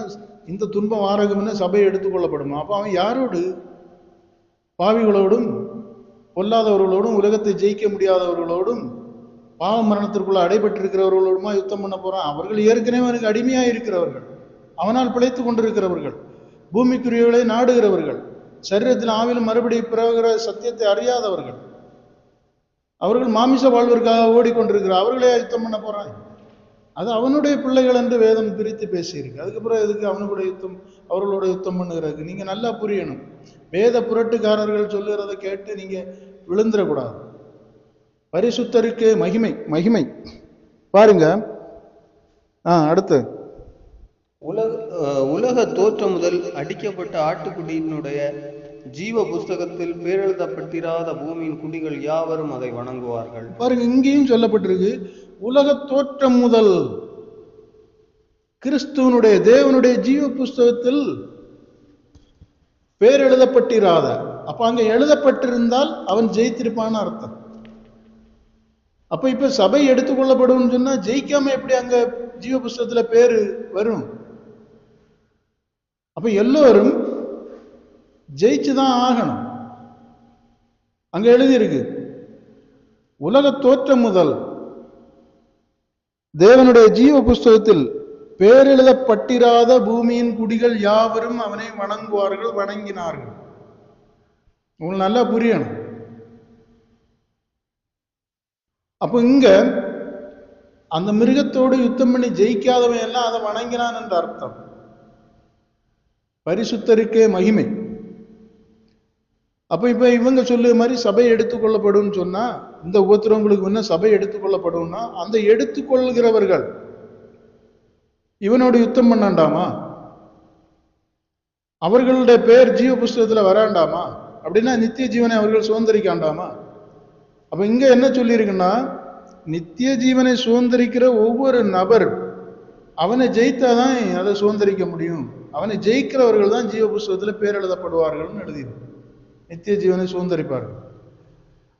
இந்த துன்பம் ஆரோக்கியம் சபை எடுத்துக்கொள்ளப்படுமா? அப்ப அவன் யாரோடு? பாவிகளோடும், பொல்லாதவர்களோடும், உலகத்தை ஜெயிக்க முடியாதவர்களோடும், பாவ மரணத்திற்குள்ள அடைபட்டிருக்கிறவர்களோடுமா யுத்தம் பண்ண போறான்? அவர்கள் ஏற்கனவே அவனுக்கு அடிமையா இருக்கிறவர்கள், அவனால் பிழைத்துக் கொண்டிருக்கிறவர்கள், பூமிக்குரியவர்களை நாடுகிறவர்கள், சரீரத்தில் ஆவிலும் மறுபடி பிறகுகிற சத்தியத்தை அறியாதவர்கள், அவர்கள் மாமிச வாழ்விற்காக ஓடிக்கொண்டிருக்கிறார். அவர்களே யுத்தம் பண்ண போறான். அது அவனுடைய பிள்ளைகள் என்று வேதம் பிரித்து பேசியிருக்கு. அதுக்கப்புறம் எதுக்கு அவனுக்கூட யுத்தம், அவர்களோட யுத்தம் பண்ணுகிறதுக்கு? நீங்க நல்லா புரியணும். வேத புரட்டுக்காரர்கள் சொல்லுறத கேட்டு நீங்க விழுந்துடக்கூடாது. பரிசுத்தருக்கு மகிமை, மகிமை பாருங்க. அடுத்து, உலக தோற்றம் முதல் அடிக்கப்பட்ட ஆட்டுக்குடியினுடைய ஜீவ புஸ்தகத்தில் பேரெழுதப்பட்டிராத பூமியின் குடிகள் யாவரும் அதை வணங்குவார்கள். பாருங்க, இங்கேயும் சொல்லப்பட்டிருக்கு, உலக தோற்றம் முதல் கிறிஸ்துவனுடைய, தேவனுடைய ஜீவ புஸ்தகத்தில் பேர் எழுதப்பட்டிராத. அப்ப அங்க எழுதப்பட்டிருந்தால் அவன் ஜெயித்திருப்பான்னு அர்த்தம். அப்ப இப்ப சபை எடுத்துக்கொள்ளப்படும் சொன்னா ஜெயிக்காம எப்படி அங்க ஜீவ புஸ்தகத்துல பேரு வரும்? அப்ப எல்லோரும் ஜெயிச்சுதான் ஆகணும். அங்க எழுதியிருக்கு, உலக தோற்றம் முதல் தேவனுடைய ஜீவ புஸ்தகத்தில் பேரெழுதப்பட்டிராத பூமியின் குடிகள் யாவரும் அவனை வணங்குவார்கள், வணங்கினார்கள். உங்களுக்கு நல்லா புரியணும். அப்ப இங்க அந்த மிருகத்தோடு யுத்தம் பண்ணி ஜெயிக்காதவன் எல்லாம் அதை வணங்கினான் என்ற அர்த்தம். பரிசுத்தருக்கே மகிமை. அப்ப இப்ப இவங்க சொல்லுற மாதிரி சபை எடுத்துக்கொள்ளப்படும் சொன்னா, இந்த உபத்திரவங்களுக்கு முன்ன சபை எடுத்துக்கொள்ளப்படும்னா, அந்த எடுத்துக்கொள்கிறவர்கள் இவனோடு யுத்தம் பண்ணாண்டாமா? அவர்களுடைய பேர் ஜீவ புஸ்தகத்துல வராண்டாமா? அப்படின்னா நித்திய ஜீவனை அவர்கள் சுதந்திரிக்காண்டாமா? அப்ப இங்க என்ன சொல்லியிருக்குன்னா, நித்திய ஜீவனை சுதந்திரிக்கிற ஒவ்வொரு நபர் அவனை ஜெயித்தாதான் அதை சுதந்திரிக்க முடியும். அவனை ஜெயிக்கிறவர்கள் தான் ஜீவ புஸ்தகத்துல பேர் எழுதப்படுவார்கள் எழுதியிருக்கு. நித்திய ஜீவனை சுதந்திரிப்பார்கள்.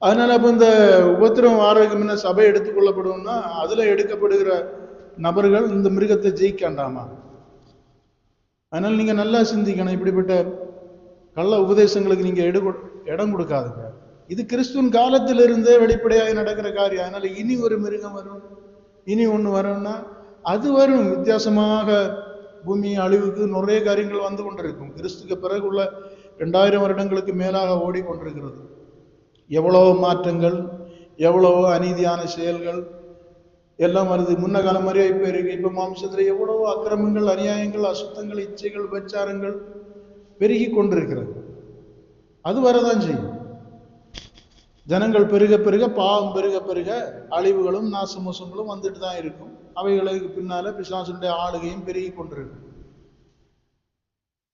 அதனால அப்ப இந்த உபத்திரவம் ஆரோக்கியம் சபை எடுத்துக்கொள்ளப்படும்னா, அதுல எடுக்கப்படுகிற நபர்கள் இந்த மிருகத்தை ஜெயிக்காண்டாமா? அதனால நீங்க நல்லா சிந்திக்கணும். இப்படிப்பட்ட கள்ள உபதேசங்களுக்கு நீங்க இடம் கொடுக்காதுங்க. இது கிறிஸ்துவின் காலத்திலிருந்தே வெளிப்படையாக நடக்கிற காரியம். அதனால இனி ஒரு மிருகம் வரும், இனி ஒண்ணு வரும்னா அது வரும். வித்தியாசமாக பூமி அழிவுக்கு நிறைய காரியங்கள் வந்து கொண்டிருக்கும். கிறிஸ்துக்கு பிறகு உள்ள 2000 வருடங்களுக்கு மேலாக ஓடிக்கொண்டிருக்கிறது. எவ்வளவோ மாற்றங்கள், எவ்வளவோ அநீதியான செயல்கள் எல்லாம் வருது. முன்ன காலம் மாதிரியா இப்ப இருக்கு. இப்ப மாம்சத்துல எவ்வளவோ அக்கிரமங்கள், அநியாயங்கள், அசுத்தங்கள், இச்சைகள், உபச்சாரங்கள் பெருகி கொண்டிருக்கிறது. அது வரதான் செய்யும். ஜனங்கள் பெருக பெருக, பாவம் பெருக பெருக, அழிவுகளும் நாசமோசங்களும் வந்துட்டு தான் இருக்கும். அவைகளுக்கு பின்னால பிசாசுடைய ஆளுகையும் பெருகி கொண்டிருக்கும்.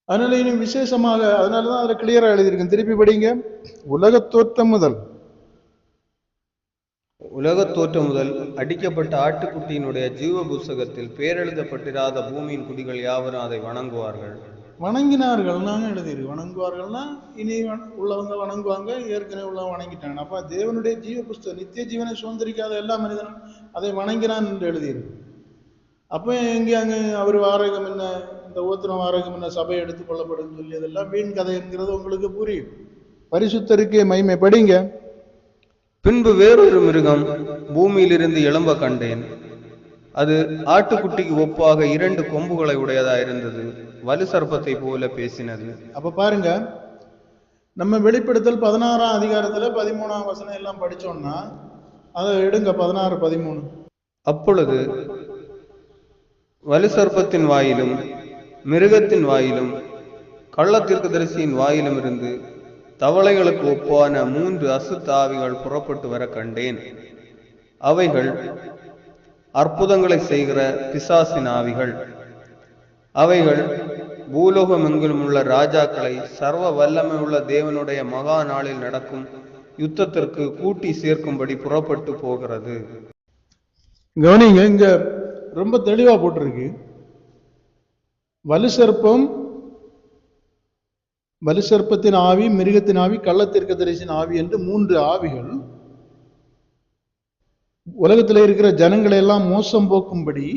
அதனால இனி விசேஷமாக, அதனாலதான் அதுல கிளியரா எழுதியிருக்கேன். திருப்பி படிங்க. உலக தோற்றம் முதல் அடிக்கப்பட்ட ஆட்டுக்குட்டியினுடைய ஜீவ புஸ்தகத்தில் பேரெழுதப்பட்டிராத பூமியின் குடிகள் யாவரும் அதை வணங்குவார்கள். வணங்கினார்கள்னா எழுதியிருக்கு. வணங்குவார்கள்னா இனி உள்ளவங்க வணங்குவாங்க, ஏற்கனவே உள்ளவங்க வணங்கிட்டாங்க. அப்ப தேவனுடைய ஜீவ புஸ்தகம், நித்திய ஜீவனை சுதந்திரிக்காத எல்லா மனிதனும் அதை வணங்கினான் என்று எழுதியிருக்கு. அப்ப எங்கே அங்க அவர் ஆரோக்கியம் என்ன, இந்த ஓத்திரம் ஆரோக்கியம் என்ன, சபை எடுத்துக்கொள்ளப்படும் சொல்லி அதெல்லாம் வீண் கதை என்கிறது உங்களுக்கு புரியும். பரிசுத்தருக்கே மகிமை. படிங்க. பின்பு வேறொரு மிருகம் பூமியிலிருந்து எழும்ப கண்டேன். அது ஆட்டுக்குட்டிக்கு ஒப்பாக 2 கொம்புகளை உடையதா இருந்தது. வலு சர்ப்பத்தை போல பேசினது. அப்ப பாருங்க, நம்ம வெளிப்படுத்தல் 16ஆம் அதிகாரத்துல 13ஆம் வசனம் எல்லாம் படிச்சோம்னா அதை எடுங்க. 16, 13. அப்பொழுது வலு சர்ப்பத்தின் வாயிலும் மிருகத்தின் வாயிலும் கள்ளத்தீர்க்கதரிசியின் வாயிலும் இருந்து தவளைகளுக்கு ஒப்பான 3 அசுத்த ஆவிகள் புறப்பட்டு வர கண்டேன். அவைகள் அற்புதங்களை செய்கிற பிசாசின் ஆவிகள். அவைகள் பூலோகம் எங்கிலும் உள்ள ராஜாக்களை சர்வ வல்லமை உள்ள தேவனுடைய மகா நாளில் நடக்கும் யுத்தத்திற்கு கூட்டி சேர்க்கும்படி புறப்பட்டு போகிறது. கவனிங்க, இங்க ரொம்ப தெளிவா போட்டிருக்கு. வலுசர்ப்பத்தின் ஆவி, மிருகத்தின் ஆவி, கள்ளத்தீர்க்கதரிசியின் ஆவி என்று 3 ஆவிகள் உலகத்தில் இருக்கிற ஜனங்களை எல்லாம் மோசம் போக்கும்படி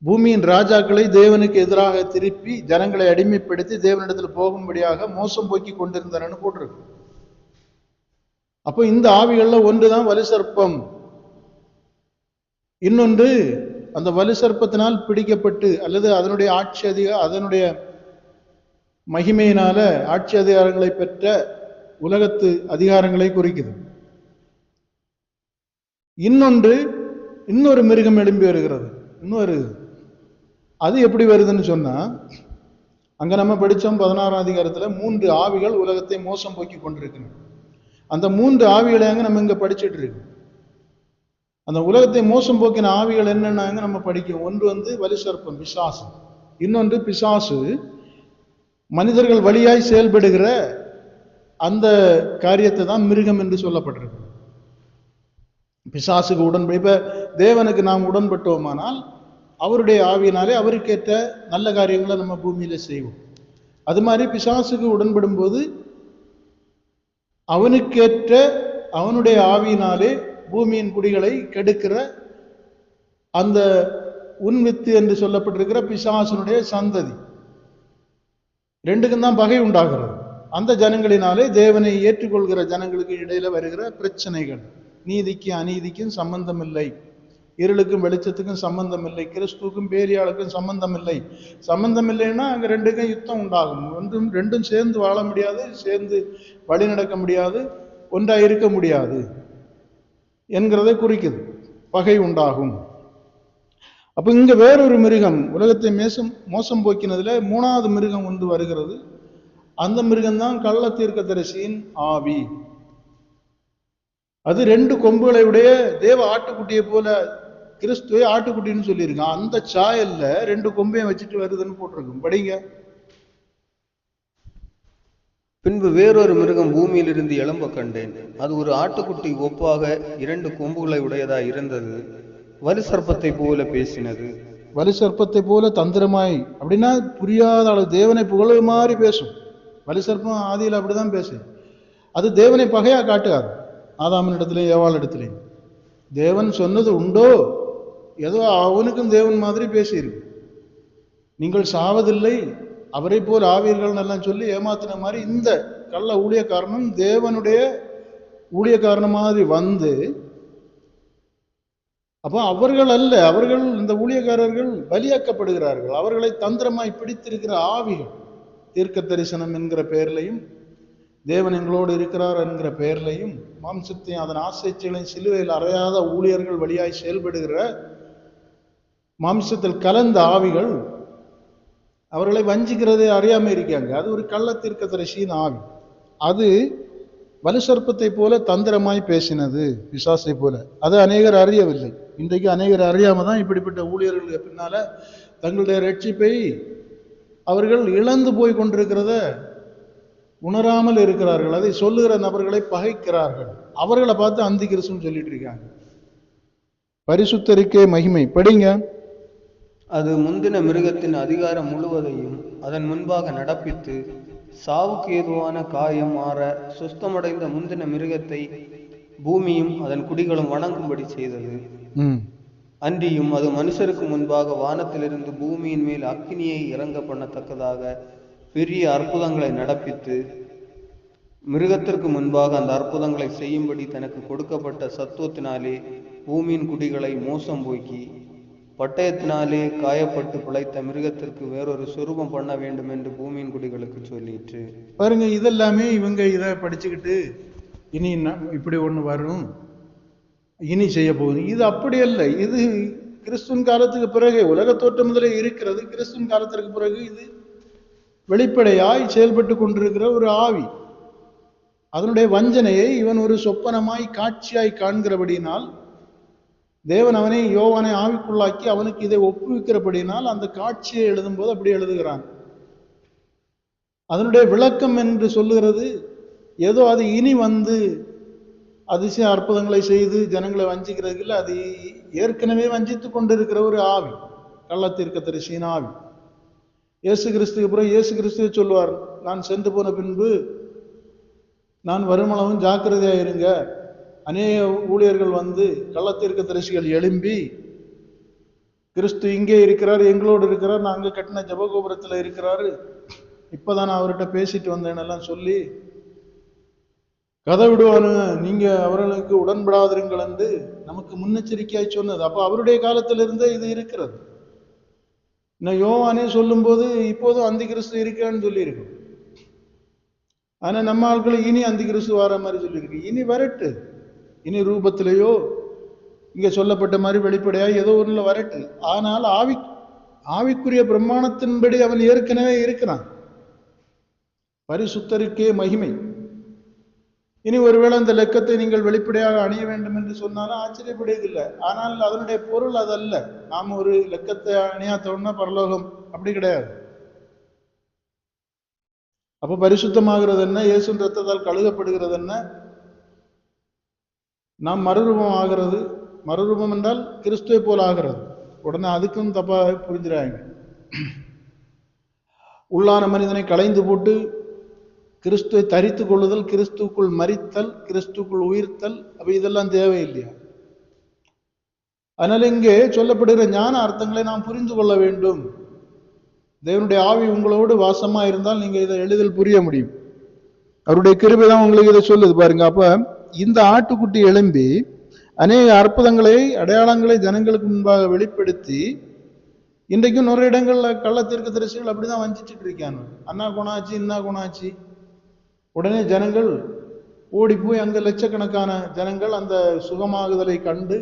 பூமியின் ராஜாக்களை தேவனுக்கு எதிராக திருப்பி ஜனங்களை அடிமைப்படுத்தி தேவனிடத்தில் போகும்படியாக மோசம் போக்கி கொண்டிருந்தனன்னு போட்டிருக்கு. அப்போ இந்த ஆவிகள்ல ஒன்றுதான் வலுசர்ப்பம். இன்னொன்று அந்த வலுசர்ப்பத்தினால் பிடிக்கப்பட்டு அல்லது அதனுடைய அதனுடைய மகிமையினால ஆட்சி அதிகாரங்களை பெற்ற உலகத்து அதிகாரங்களை குறிக்குது. இன்னொரு மிருகம் எழும்பி வருகிறது. அது எப்படி வருதுன்னு சொன்னா, அங்க நம்ம படிச்சோம் 16ஆம் அதிகாரத்துல 3 ஆவிகள் உலகத்தை மோசம் போக்கி கொண்டிருக்கின்றன. அந்த 3 ஆவிகளை நம்ம இங்க படிச்சுட்டு இருக்கு. அந்த உலகத்தை மோசம் போக்கின ஆவிகள் என்னென்ன நம்ம படிக்கிறோம். ஒன்று வலுசர்ப்பம், பிசாசு. இன்னொன்று பிசாசு மனிதர்கள் வழியாய் செயல்படுகிற அந்த காரியத்தை தான் மிருகம் என்று சொல்லப்பட்டிருக்கு. பிசாசுக்கு உடன்படி, இப்ப தேவனுக்கு நாம் உடன்பட்டோமானால் அவருடைய ஆவியினாலே அவருக்கேற்ற நல்ல காரியங்களை நம்ம பூமியில செய்வோம். அது மாதிரி பிசாசுக்கு உடன்படும் போது அவனுக்கேற்ற அவனுடைய ஆவியினாலே பூமியின் குடிகளை கெடுக்கிற அந்த உன்வித்து என்று சொல்லப்பட்டிருக்கிற பிசாசனுடைய சந்ததி, ரெண்டுக்கும் தான் பகை உண்டாகிறது. அந்த ஜனங்களினாலே தேவனை ஏற்றுக்கொள்கிற ஜனங்களுக்கு இடையில வருகிற பிரச்சனைகள். நீதிக்கும் அநீதிக்கும் சம்பந்தம் இல்லை, இருளுக்கும் வெளிச்சத்துக்கும் சம்பந்தம் இல்லை, கிறிஸ்துவுக்கும் பேரியாளுக்கும் சம்பந்தம் இல்லை. சம்பந்தம் இல்லைன்னா அங்க ரெண்டுக்கும் யுத்தம் உண்டாகும். ரெண்டும் சேர்ந்து வாழ முடியாது, சேர்ந்து வழி நடக்க முடியாது, ஒன்றா இருக்க முடியாது என்கிறதை குறிக்குது. பகை உண்டாகும். அப்ப இங்க வேறொரு மிருகம் உலகத்தை மோசம் போக்கினதுல 3வது மிருகம் ஒன்று வருகிறது. அந்த மிருகம்தான் கள்ள தீர்க்கதரிசியின் ஆவி. அது 2 கொம்புகளை உடைய தேவ ஆட்டுக்குட்டியை போல, கிறிஸ்துவை ஆட்டுக்குட்டின்னு சொல்லியிருக்கான். அந்த சாயல்ல 2 கொம்பையும் வச்சுட்டு வருதுன்னு போட்டிருக்கும். படிங்க. பின்பு வேறொரு மிருகம் பூமியிலிருந்து எழும்ப கண்டேன். அது ஒரு ஆட்டுக்குட்டி ஒப்பாக 2 கொம்புகளை உடையதா இருந்தது. வலுசர்ப்பத்தை போல பேசினது. வலுசர்ப்பத்தை போல தந்திரமாய், அப்படின்னா புரியாத அளவு தேவனை புகழ மாதிரி பேசும். வலுசர்ப்பம் ஆதியில் அப்படிதான் பேசு. அது தேவனை பகையா காட்டுகாது. ஆதாமின் இடத்துலையும் ஏவாள் இடத்துலையும் தேவன் சொன்னது உண்டோ, ஏதோ அவனுக்கும் தேவன் மாதிரி பேசியிருக்கு. நீங்கள் சாவதில்லை, அவரை போல் ஆவீர்கள் எல்லாம் சொல்லி ஏமாத்தின மாதிரி இந்த கள்ள ஊழியக்காரனும் தேவனுடைய ஊழியக்காரன மாதிரி வந்து, அப்போ அவர்கள் அல்ல, அவர்கள் இந்த ஊழியக்காரர்கள் பலியாக்கப்படுகிறார்கள். அவர்களை தந்திரமாய் பிடித்திருக்கிற ஆவிகள் தீர்க்க தரிசனம் என்கிற பெயர்லையும் தேவன் எங்களோடு இருக்கிறார் என்கிற பெயர்லையும் மாம்சத்தையும் அதன் ஆசைச்சைகளையும் சிலுவையில் அறையாத ஊழியர்கள் வழியாய் செயல்படுகிற மாம்சத்தில் கலந்த ஆவிகள் அவர்களை வஞ்சிக்கிறதே அறியாம இருக்காங்க. அது ஒரு கள்ள தீர்க்கதரிசியின் ஆவி. அது வலுசர்ப்பத்தை போல தந்திரமாய் பேசினது, பிசாசை போல. அது அநேகர் அறியவில்லை. இன்றைக்கு அநேகர் அறியாம தான் இப்படிப்பட்ட ஊழியர்களுக்கு பின்னால தங்களுடைய ரட்சிப்பை அவர்கள் இழந்து போய் கொண்டிருக்கிறத உணராமல் இருக்கிறார்கள். அதை சொல்லுகிற நபர்களை பகைக்கிறார்கள். அவர்களை பார்த்து அந்தி கிறிஸ்துன்னு சொல்லிட்டு இருக்காங்க. பரிசுத்தரிக்கே மகிமை. படிங்க. அது முந்தின மிருகத்தின் அதிகாரம் முழுவதையும் அதன் முன்பாக நடப்பித்து சாவுக்கு ஏதுவான காயம் மாற சுஸ்தமடைந்த முந்தின மிருகத்தை பூமியும் அதன் குடிகளும் வணங்கும்படி செய்தது. அன்றியும் அது மனுஷருக்கு முன்பாக வானத்திலிருந்து பூமியின் மேல் அக்கினியை இறங்க பண்ணத்தக்கதாக பெரிய அற்புதங்களை நடப்பித்து மிருகத்திற்கு முன்பாக அந்த அற்புதங்களை செய்யும்படி தனக்கு கொடுக்கப்பட்ட சத்துவத்தினாலே பூமியின் குடிகளை மோசம் போக்கி பட்டயத்தினாலே காயப்பட்டு பிழைத்த மிருகத்திற்கு வேறொரு சொரூபம் பண்ண வேண்டும் என்று பூமியின் குடிகளுக்கு சொல்லிற்று. பாருங்க, இதெல்லாமே இவங்க இதை படிச்சுக்கிட்டு இனி இப்படி ஒண்ணு வரும், இனி செய்ய போகுது. இது அப்படி அல்ல. இது கிறிஸ்துவின் காலத்துக்கு பிறகு, உலக தோற்றம் முதலே இருக்கிறது. கிறிஸ்துவின் காலத்திற்கு பிறகு இது வெளிப்படையாய் செயல்பட்டு கொண்டிருக்கிற ஒரு ஆவி. அதனுடைய வஞ்சனையை இவன் ஒரு சொப்பனமாய் காட்சியாய் காண்கிறபடினால் தேவன் அவனை யோவானை ஆவிக்குள்ளாக்கி அவனுக்கு இதை ஒப்புவிக்கிறபடினால் அந்த காட்சியை எழுதும்போது அப்படி எழுதுகிறான். அதனுடைய விளக்கம் என்று சொல்லுகிறது ஏதோ அது இனி வந்து அதிசய அற்புதங்களை செய்து ஜனங்களை வஞ்சிக்கிறதுக்கு இல்லை, அது ஏற்கனவே வஞ்சித்து கொண்டிருக்கிற ஒரு ஆவி, கள்ளத்தீர்க்கதரிசியின் ஆவி. இயேசு கிறிஸ்துக்கு பிறகு இயேசு கிறிஸ்துவை சொல்வார், நான் சென்று போன பின்பு நான் வருமளவும் ஜாக்கிரதையாக இருங்க, அநேக ஊழியர்கள் வந்து கள்ளத்தீர்க்கதரிசிகள் எழும்பி கிறிஸ்து இங்கே இருக்கிறார், எங்களோடு இருக்கிறார், நாங்கள் கட்டின ஜபகோபுரத்தில் இருக்கிறாரு, இப்பதான் அவர்கிட்ட பேசிட்டு வந்தேன்னு எல்லாம் சொல்லி கதை விடுவானுங்க, நீங்க அவர்களுக்கு உடன்படாதிருங்கள் என்று நமக்கு முன்னெச்சரிக்கையாய் சொன்னது. அப்ப அவருடைய காலத்திலிருந்தே இது இருக்கிறது. இன்னும் யோவானே சொல்லும் போது இப்போதும் அந்தி கிறிஸ்து இருக்கிறான்னு சொல்லியிருக்கு. ஆனா நம்ம ஆட்களுக்கு இனி அந்தி கிறிஸ்து வர மாதிரி சொல்லியிருக்கு. இனி வரட்டு, இனி ரூபத்திலேயோ இங்க சொல்லப்பட்ட மாதிரி வெளிப்படையா ஏதோ ஒண்ணுல வரட்டு. ஆனால் ஆவிக்குரிய பிரமாணத்தின்படி அவன் ஏற்கனவே இருக்கிறான். பரிசுத்தருக்கே மகிமை. இனி ஒருவேளை அந்த லெக்கத்தை நீங்கள் வெளிப்படையாக அணிய வேண்டும் என்று சொன்னாலும் ஆச்சரியப்படுவதில்லை. ஆனால் அதனுடைய பொருள் அதல்ல. நாம் ஒரு லெக்கத்தை அணியாத்தோம்னா பரலோகம், அப்படி கிடையாது. அப்ப பரிசுத்தமாகிறது என்ன? இயேசுவின் ரத்தத்தால் கழுகப்படுகிறது என்ன? நாம் மறுரூபம் ஆகிறது. மறுரூபம் என்றால் கிறிஸ்துவை போல் ஆகிறது. உடனே அதுக்கும் தப்பா புரிஞ்சுறாங்க. உள்ளான மனிதனை களைந்து போட்டு கிறிஸ்துவை தரித்து கொள்ளுதல், கிறிஸ்துக்குள் மரித்தல், கிறிஸ்துக்குள் உயிர்த்தல், அப்ப இதெல்லாம் தேவையில்லையா? அதனால இங்கே சொல்லப்படுகிற ஞான அர்த்தங்களை நாம் புரிந்து கொள்ள வேண்டும். தேவனுடைய ஆவி உங்களோடு வாசமா இருந்தால் நீங்க இதை எளிதில் புரிய முடியும். அவருடைய கிருபை தான் உங்களுக்கு இதை சொல்லுது பாருங்க. அப்ப இந்த ஆட்டுக்குட்டி எழும்பி அநேக அற்புதங்களை அடையாளங்களை ஜனங்களுக்கு முன்பாக வெளிப்படுத்தி இன்றைக்கும் நிறைய இடங்கள்ல கள்ளத்தீர்க்கதரிசிகள் அப்படிதான் வஞ்சிச்சுட்டு இருக்காங்க. அண்ணா குணாச்சி, இன்னா குணாச்சி. உடனே ஜனங்கள் ஓடி போய் அங்க லட்சக்கணக்கான ஜனங்கள் அந்த சுகமாகுதலை கண்டு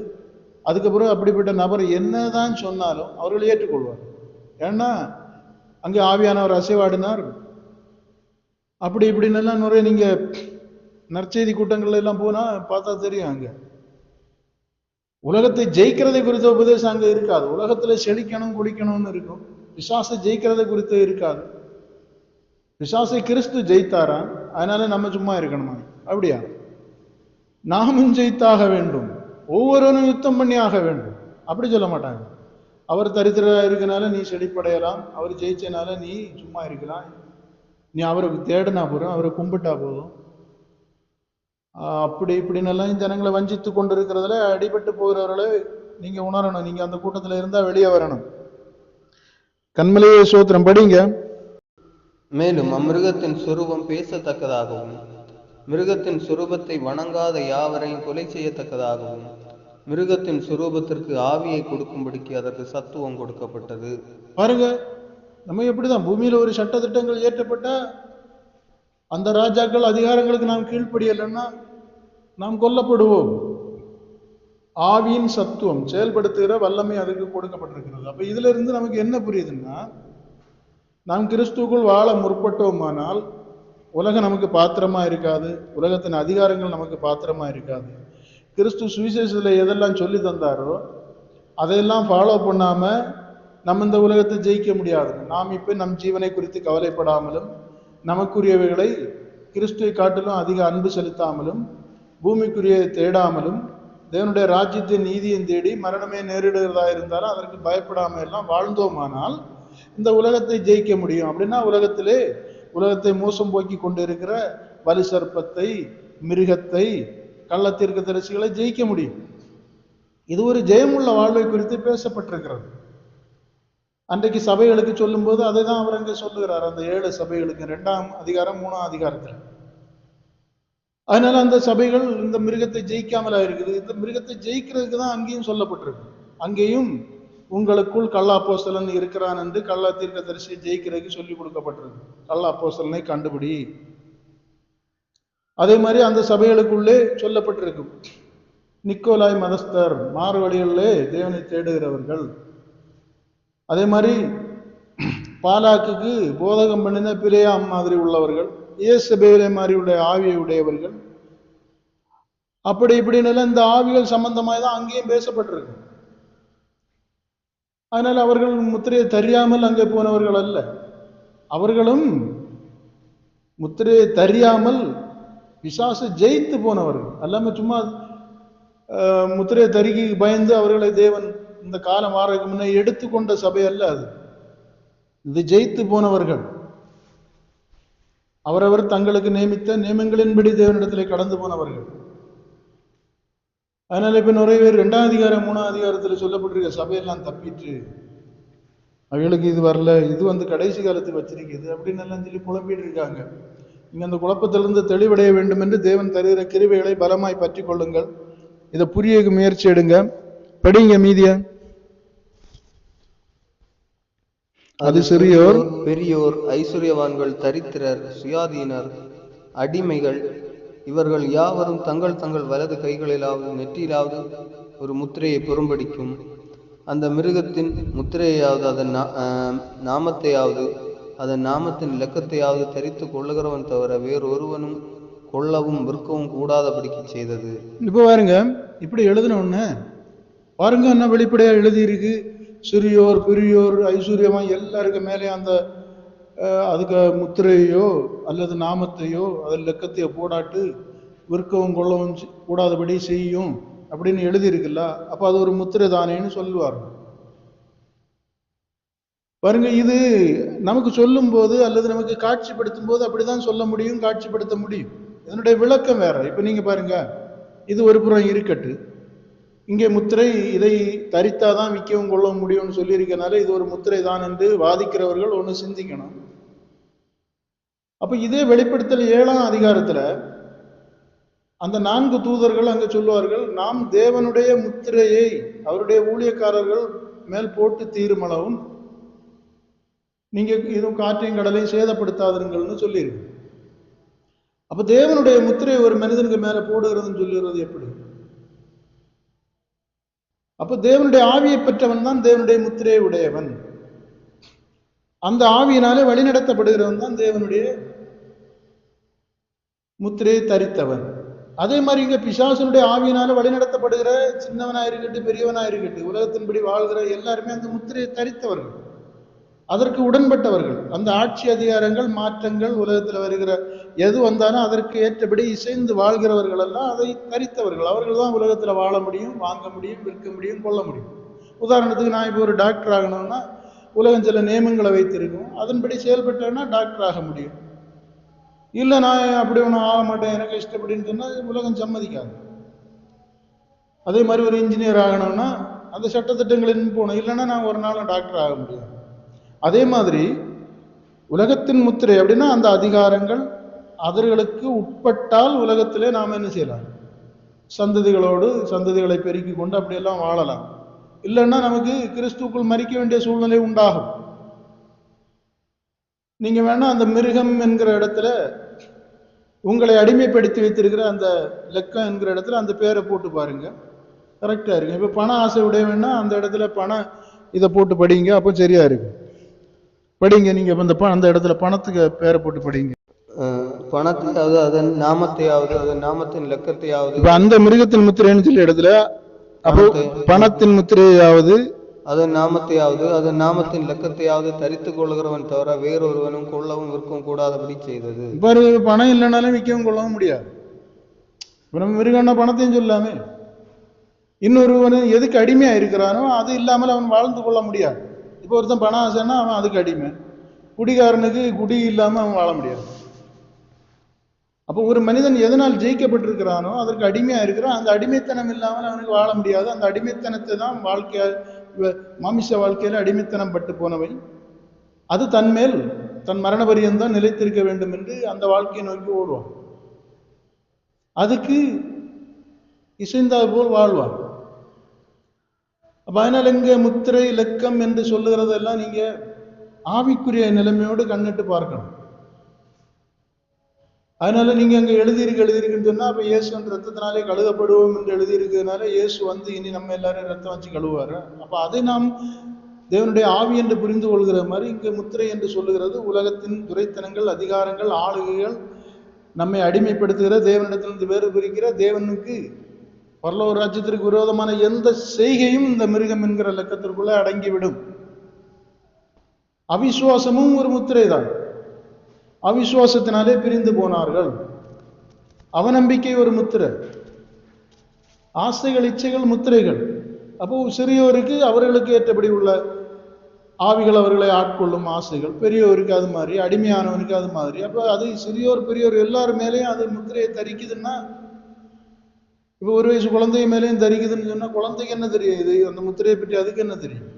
அதுக்கப்புறம் அப்படிப்பட்ட நபர் என்னதான் சொன்னாலும் அவர்கள் ஏற்றுக்கொள்வார். ஏன்னா அங்கே ஆவியானவர் அசைவாடினார், அப்படி இப்படின்னு எல்லாம் நிறைய நீங்க நற்செய்தி கூட்டங்கள்ல எல்லாம் போனா பார்த்தா தெரியும். அங்க உலகத்தை ஜெயிக்கிறதை குறித்த உபதேசம் அங்க இருக்காது. உலகத்துல செழிக்கணும் குடிக்கணும்னு இருக்கும். பிசாசை ஜெயிக்கிறதை குறித்து இருக்காது. பிசாசை கிறிஸ்து ஜெயித்தாரா, அதனால நம்ம சும்மா இருக்கணுமா? அப்படியா? நாமும் ஜெயித்தாக வேண்டும், ஒவ்வொருவரும் யுத்தம் பண்ணி ஆக வேண்டும். அப்படி சொல்ல மாட்டாங்க. அவர் தரித்திரா இருக்கனால நீ செழிப்படையலாம், அவர் ஜெயிச்சனால நீ சும்மா இருக்கலாம், நீ அவருக்கு தேடினா போதும், அவரை கும்பிட்டா போதும், அப்படி இப்படின்னு எல்லாம் ஜனங்களை வஞ்சித்து கொண்டு இருக்கிறதுல அடிபட்டு போகிறவர்களை நீங்க உணரணும். நீங்க அந்த கூட்டத்துல இருந்தா வெளியே வரணும். கண்மலையே சோத்திரம் படிங்க. மேலும் அம்மிருகத்தின் சுரூபம் பேசத்தக்கதாகவும் மிருகத்தின் சுரூபத்தை வணங்காத யாவரையும் கொலை செய்யத்தக்கதாகவும் மிருகத்தின் சுரூபத்திற்கு ஆவியை கொடுக்கும்படிக்கு அதற்கு சத்துவம் கொடுக்கப்பட்டது. பாருங்க, நம்ம எப்படிதான் பூமியில ஒரு சட்ட திட்டங்கள் ஏற்றப்பட்ட அந்த ராஜாக்கள் அதிகாரங்களுக்கு நாம் கீழ்ப்படியலைன்னா நாம் கொல்லப்படுவோம். ஆவியின் சத்துவம் செயல்படுத்துகிற வல்லமை அதுக்கு கொடுக்கப்பட்டிருக்கிறது. அப்ப இதுல இருந்து நமக்கு என்ன புரியுதுன்னா, நாம் கிறிஸ்துக்குள் வாழ முற்பட்டோமானால் உலகம் நமக்கு பாத்திரமா இருக்காது, உலகத்தின் அதிகாரங்கள் நமக்கு பாத்திரமா இருக்காது. கிறிஸ்து சுவிசேஷத்துல எதெல்லாம் சொல்லி தந்தாரோ அதையெல்லாம் ஃபாலோ பண்ணாம நம்ம இந்த உலகத்தை ஜெயிக்க முடியாது. நாம் இப்ப நம் ஜீவனை குறித்து கவலைப்படாமலும் நமக்குரியவைகளை கிறிஸ்துவை காட்டிலும் அதிக அன்பு செலுத்தாமலும் பூமிக்குரிய தேடாமலும் தேவனுடைய ராஜ்யத்தின் நீதியும் தேடி மரணமே நேரிடுகிறதா இருந்தாலும் அதற்கு பயப்படாம எல்லாம் வாழ்ந்தோமானால் இந்த உலகத்தை ஜெயிக்க முடியும். அப்படின்னா உலகத்தை மோசம் போக்கி கொண்டு இருக்கிற வலு சர்ப்பத்தை, மிருகத்தை, கள்ளத்தீர்க்கதரிசிகளை ஜெயிக்க முடியும். இது ஒரு ஜெயமுள்ள வாழ்வை குறித்து பேசப்பட்டிருக்கிறது. அன்றைக்கு சபைகளுக்கு சொல்லும் போது அதை தான் அவர் அங்கே சொல்லுகிறார், அந்த 7 சபைகளுக்கு 2ஆம் அதிகாரம் 3ஆம் அதிகாரத்தில். அதனால அந்த சபைகள் இந்த மிருகத்தை ஜெயிக்காமலா இருக்குது. இந்த மிருகத்தை ஜெயிக்கிறதுக்கு தான் அங்கேயும் சொல்லப்பட்டிருக்கு. அங்கேயும் உங்களுக்குள் கள்ள அப்போஸ்தலன் இருக்கிறான் என்று கள்ள தீர்க்கதரிசியை ஜெயிக்கிறதுக்கு சொல்லி கொடுக்கப்பட்டிருக்கு. கள்ள அப்போஸ்தலனை கண்டுபிடி. அதே மாதிரி அந்த சபைகளுக்குள்ளே சொல்லப்பட்டிருக்கும், நிக்கோலாய் மதஸ்தர், மாறு வழிகளிலே தேவனை தேடுகிறவர்கள். அதே மாதிரி பாலாக்குக்கு போதகம் பண்ணின பிலேயாம் மாதிரி உள்ளவர்கள், இயேசபேலை மாதிரி உள்ள ஆவியை உடையவர்கள், அப்படி இப்படின்னு இந்த ஆவிகள் சம்பந்தமாக தான் அங்கேயும் பேசப்பட்டிருக்கு. அதனால அவர்கள் முத்திரையை தெரியாமல் அங்கே போனவர்கள் அல்ல. அவர்களும் முத்திரையை தெரியாமல் பிசாசு ஜெயித்து போனவர்கள் அல்லாம சும்மா முத்திரையை தருகி பயந்து அவர்களை தேவன் இந்த காலம் ஆறதுக்கு முன்னே எடுத்துக்கொண்ட சபை அல்ல அது. இது ஜெயித்து போனவர்கள், அவரவர் தங்களுக்கு நியமித்த நியமங்களின்படி தேவனிடத்தில் கடந்து போனவர்கள். அதனால இப்ப நிறைய பேர் 2ஆம் அதிகாரம் 3ஆம் அதிகாரத்தில் சொல்லப்பட்டிருக்க சபையெல்லாம் தப்பிட்டு அவங்களுக்கு இது வரல, இது கடைசி காலத்துக்கு வச்சிருக்குது அப்படின்னு எல்லாம் சொல்லி குழப்பிட்டு இருக்காங்க. நீங்க அந்த குழப்பத்திலிருந்து தெளிவடைய வேண்டும் என்று தேவன் தருகிற கிருபைகளை பலமாய் பற்றி கொள்ளுங்கள். இதை புரிய முயற்சி எடுங்க, படிங்க மீதிய. அது சிறியோர் பெரியோர், ஐஸ்வர்யவான்கள், தரித்திரர், சுயாதீனர், அடிமைகள், இவர்கள் யாவரும் தங்கள் தங்கள் வலது கைகளிலாவது நெற்றியிலாவது ஒரு முத்திரையை புறம்படிக்கும் அந்த மிருகத்தின் முத்திரையாவது அதன் நாமத்தையாவது அதன் நாமத்தின் இலக்கத்தையாவது தரித்து கொள்ளுகிறவன் தவிர வேறொருவனும் கொள்ளவும் விற்கவும் கூடாதபடிக்கு செய்தது. இப்ப பாருங்க, இப்படி எழுதினோன்னு பாருங்க என்ன வெளிப்படையா எழுதி இருக்கு. சிறியோர் பெரியோர் ஐஸ்வர்யமா எல்லாருக்கும் மேலே அந்த அதுக்கு முத்திரையோ அல்லது நாமத்தையோ அதில் லெக்கத்தையோ போடாட்டு விற்கவும் கொள்ளவும் கூடாதபடி செய்யும் அப்படின்னு எழுதி இருக்குல்ல. அப்ப அது ஒரு முத்திரை தானேன்னு சொல்லுவார். பாருங்க, இது நமக்கு சொல்லும் போது அல்லது நமக்கு காட்சிப்படுத்தும் போது அப்படிதான் சொல்ல முடியும், காட்சிப்படுத்த முடியும். இதனுடைய விளக்கம் வேற. இப்ப நீங்க பாருங்க, இது ஒரு புறம் இருக்கட்டு, இங்கே முத்திரை இதை தரித்தாதான் விற்கவும் கொள்ளவும் முடியும்னு சொல்லியிருக்கனால இது ஒரு முத்திரை தான் என்று வாதிக்கிறவர்கள் ஒன்று சிந்திக்கணும். அப்ப இதே வெளிப்படுத்தல் 7ஆம் அதிகாரத்துல அந்த 4 தூதர்கள் அங்க சொல்லுவார்கள், நாம் தேவனுடைய முத்திரையை அவருடைய ஊழியக்காரர்கள் மேல் போட்டு தீருமளவும் நீங்க இதுவும் காற்றையும் கடலையும் சேதப்படுத்தாதுங்கள்னு சொல்லியிருக்கு. அப்ப தேவனுடைய முத்திரையை ஒரு மனிதனுக்கு மேல போடுகிறதுன்னு சொல்லுகிறது எப்படி? அப்ப தேவனுடைய ஆவியை பெற்றவன் தான் தேவனுடைய முத்திரையை உடையவன். அந்த ஆவியினாலே வழிநடத்தப்படுகிறவன் தான் தேவனுடைய முத்திரையை தரித்தவன். அதே மாதிரி இங்க பிசாசனுடைய ஆவியினால வழிநடத்தப்படுகிற சின்னவனா இருக்கட்டும் பெரியவனா இருக்கட்டும் உலகத்தின்படி வாழ்கிற எல்லாருமே அந்த முத்திரையை தரித்தவர்கள், அதற்கு உடன்பட்டவர்கள். அந்த ஆட்சி அதிகாரங்கள் மாற்றங்கள் உலகத்தில் வருகிற எது வந்தாலும் அதற்கு ஏற்றபடி இசைந்து வாழ்கிறவர்கள் எல்லாம் அதை தரித்தவர்கள். அவர்கள் தான் உலகத்துல வாழ முடியும், வாங்க முடியும், விற்க முடியும், கொள்ள முடியும். உதாரணத்துக்கு நான் இப்போ ஒரு டாக்டர் ஆகணும்னா உலகம் சில நியமங்களை வைத்திருக்கும், அதன்படி செயல்பட்டேன்னா டாக்டர் ஆக முடியும். இல்லை நான் அப்படி ஒன்றும் ஆக மாட்டேன் எனக்கு இஷ்டப்படின்னு சொன்னால் உலகம் சம்மதிக்காது. அதே மாதிரி ஒரு இன்ஜினியர் ஆகணும்னா அந்த சட்டத்திட்டங்களின் போகணும், இல்லைன்னா நான் ஒரு நாளும் டாக்டர் ஆக முடியும். அதே மாதிரி உலகத்தின் முத்திரை அப்படின்னா அந்த அதிகாரங்கள் அவர்களுக்கு உட்பட்டால் உலகத்திலே நாம் என்ன செய்யலாம், சந்ததிகளோடு சந்ததிகளை பெருக்கி கொண்டு அப்படியெல்லாம் வாழலாம். இல்லைன்னா நமக்கு கிறிஸ்துக்குள் மரிக்க வேண்டிய சூழ்நிலை உண்டாகும். நீங்க வேணா அந்த மிருகம் என்கிற இடத்துல உங்களை அடிமைப்படுத்தி வைத்திருக்கிற அந்த லெக்கம் என்கிற இடத்துல அந்த பேரை போட்டு பாருங்க, கரெக்டா இருக்கு. இப்ப பண ஆசை உடையவேன்னா அந்த இடத்துல பணம் இதை போட்டு படிங்க, அப்போ சரியா இருக்கு. படிங்க நீங்க அந்த இடத்துல பணத்துக்கு பேரை போட்டு படிங்க. பணத்தையாவது அதன் நாமத்தையாவது அதன் நாமத்தின் இலக்கத்தையாவது. இப்ப அந்த மிருகத்தின் முத்திரைன்னு சொல்லி இடத்துல அப்போ பணத்தின் முத்திரையாவது அதன் நாமத்தையாவது அதன் நாமத்தின் இலக்கத்தையாவது தரித்து கொள்கிறவன் தவிர வேறொருவனும் கொள்ளவும் விற்கவும் கூடாதபடி செய்தது. இப்ப பணம் இல்லைனாலும் விற்கவும் கொள்ளவும் முடியாது. இப்ப நம்ம மிருகம்னா பணத்தையும் சொல்லாமே, இன்னொருவன் எதுக்கு அடிமையா இருக்கிறானோ அது இல்லாமல் அவன் வாழ்ந்து கொள்ள முடியாது. இப்போ ஒருத்தன் பணம் ஆசைன்னா அவன் அதுக்கு அடிமை, குடிகாரனுக்கு குடி இல்லாம அவன் வாழ முடியாது. அப்போ ஒரு மனிதன் எதனால் ஜெயிக்கப்பட்டிருக்கிறானோ அதற்கு அடிமையா இருக்கிறான், அந்த அடிமைத்தனம் இல்லாமல் அவனுக்கு வாழ முடியாது. அந்த அடிமைத்தனத்தை தான் வாழ்க்கையா மாமிச வாழ்க்கையில அடிமைத்தனம் பட்டு போனவை, அது தன்மேல் தன் மரண பரியந்தான் நிலைத்திருக்க வேண்டும் என்று அந்த வாழ்க்கையை நோக்கி ஓடுவான். அதுக்கு இசைந்தால் போல் வாழ்வான். அப்ப அதனால இங்க முத்திரை இலக்கம் என்று சொல்லுகிறதெல்லாம் நீங்க ஆவிக்குரிய நிலைமையோடு கண்ணிட்டு பார்க்கணும். அதனால நீங்க அங்க எழுதியிருக்குன்னு சொன்னா அப்ப இயேசு ரத்தத்தினாலே கழுகப்படுவோம் என்று எழுதியிருக்கிறதுனால இயேசு இனி நம்ம எல்லாரும் ரத்தம் வச்சு கழுவாரு. அப்ப அதை நாம் தேவனுடைய ஆவி என்று புரிந்து கொள்கிற மாதிரி இங்கே முத்திரை என்று சொல்லுகிறது உலகத்தின் துரைத்தனங்கள், அதிகாரங்கள், ஆளுகைகள், நம்மை அடிமைப்படுத்துகிற, தேவனிடத்திலிருந்து வேறு பிரிக்கிற, தேவனுக்கு பரலோக ராஜ்யத்திற்கு விரோதமான எந்த செய்கையும் இந்த மிருகம் என்கிற லக்கத்திற்குள்ள அடங்கிவிடும். அவிசுவாசமும் ஒரு முத்திரை தான். அவிசுவாசத்தினாலே பிரிந்து போனார்கள். அவநம்பிக்கை ஒரு முத்திரை, ஆசைகள், இச்சைகள் முத்திரைகள். அப்போ சிறியோருக்கு அவர்களுக்கு ஏற்றபடி உள்ள ஆவிகள் அவர்களை ஆட்கொள்ளும் ஆசைகள், பெரியவருக்கு அது மாதிரி, அடிமையானவனுக்கு அது மாதிரி. அப்போ அது சிறியோர் பெரியோர் எல்லாரும் மேலேயும் அது முத்திரையை தரிக்குதுன்னா, இப்போ ஒரு வயசு குழந்தை மேலேயும் தரிக்குதுன்னு சொன்னா குழந்தைக்கு என்ன தெரியும்? இது அந்த முத்திரையை பற்றி அதுக்கு என்ன தெரியும்?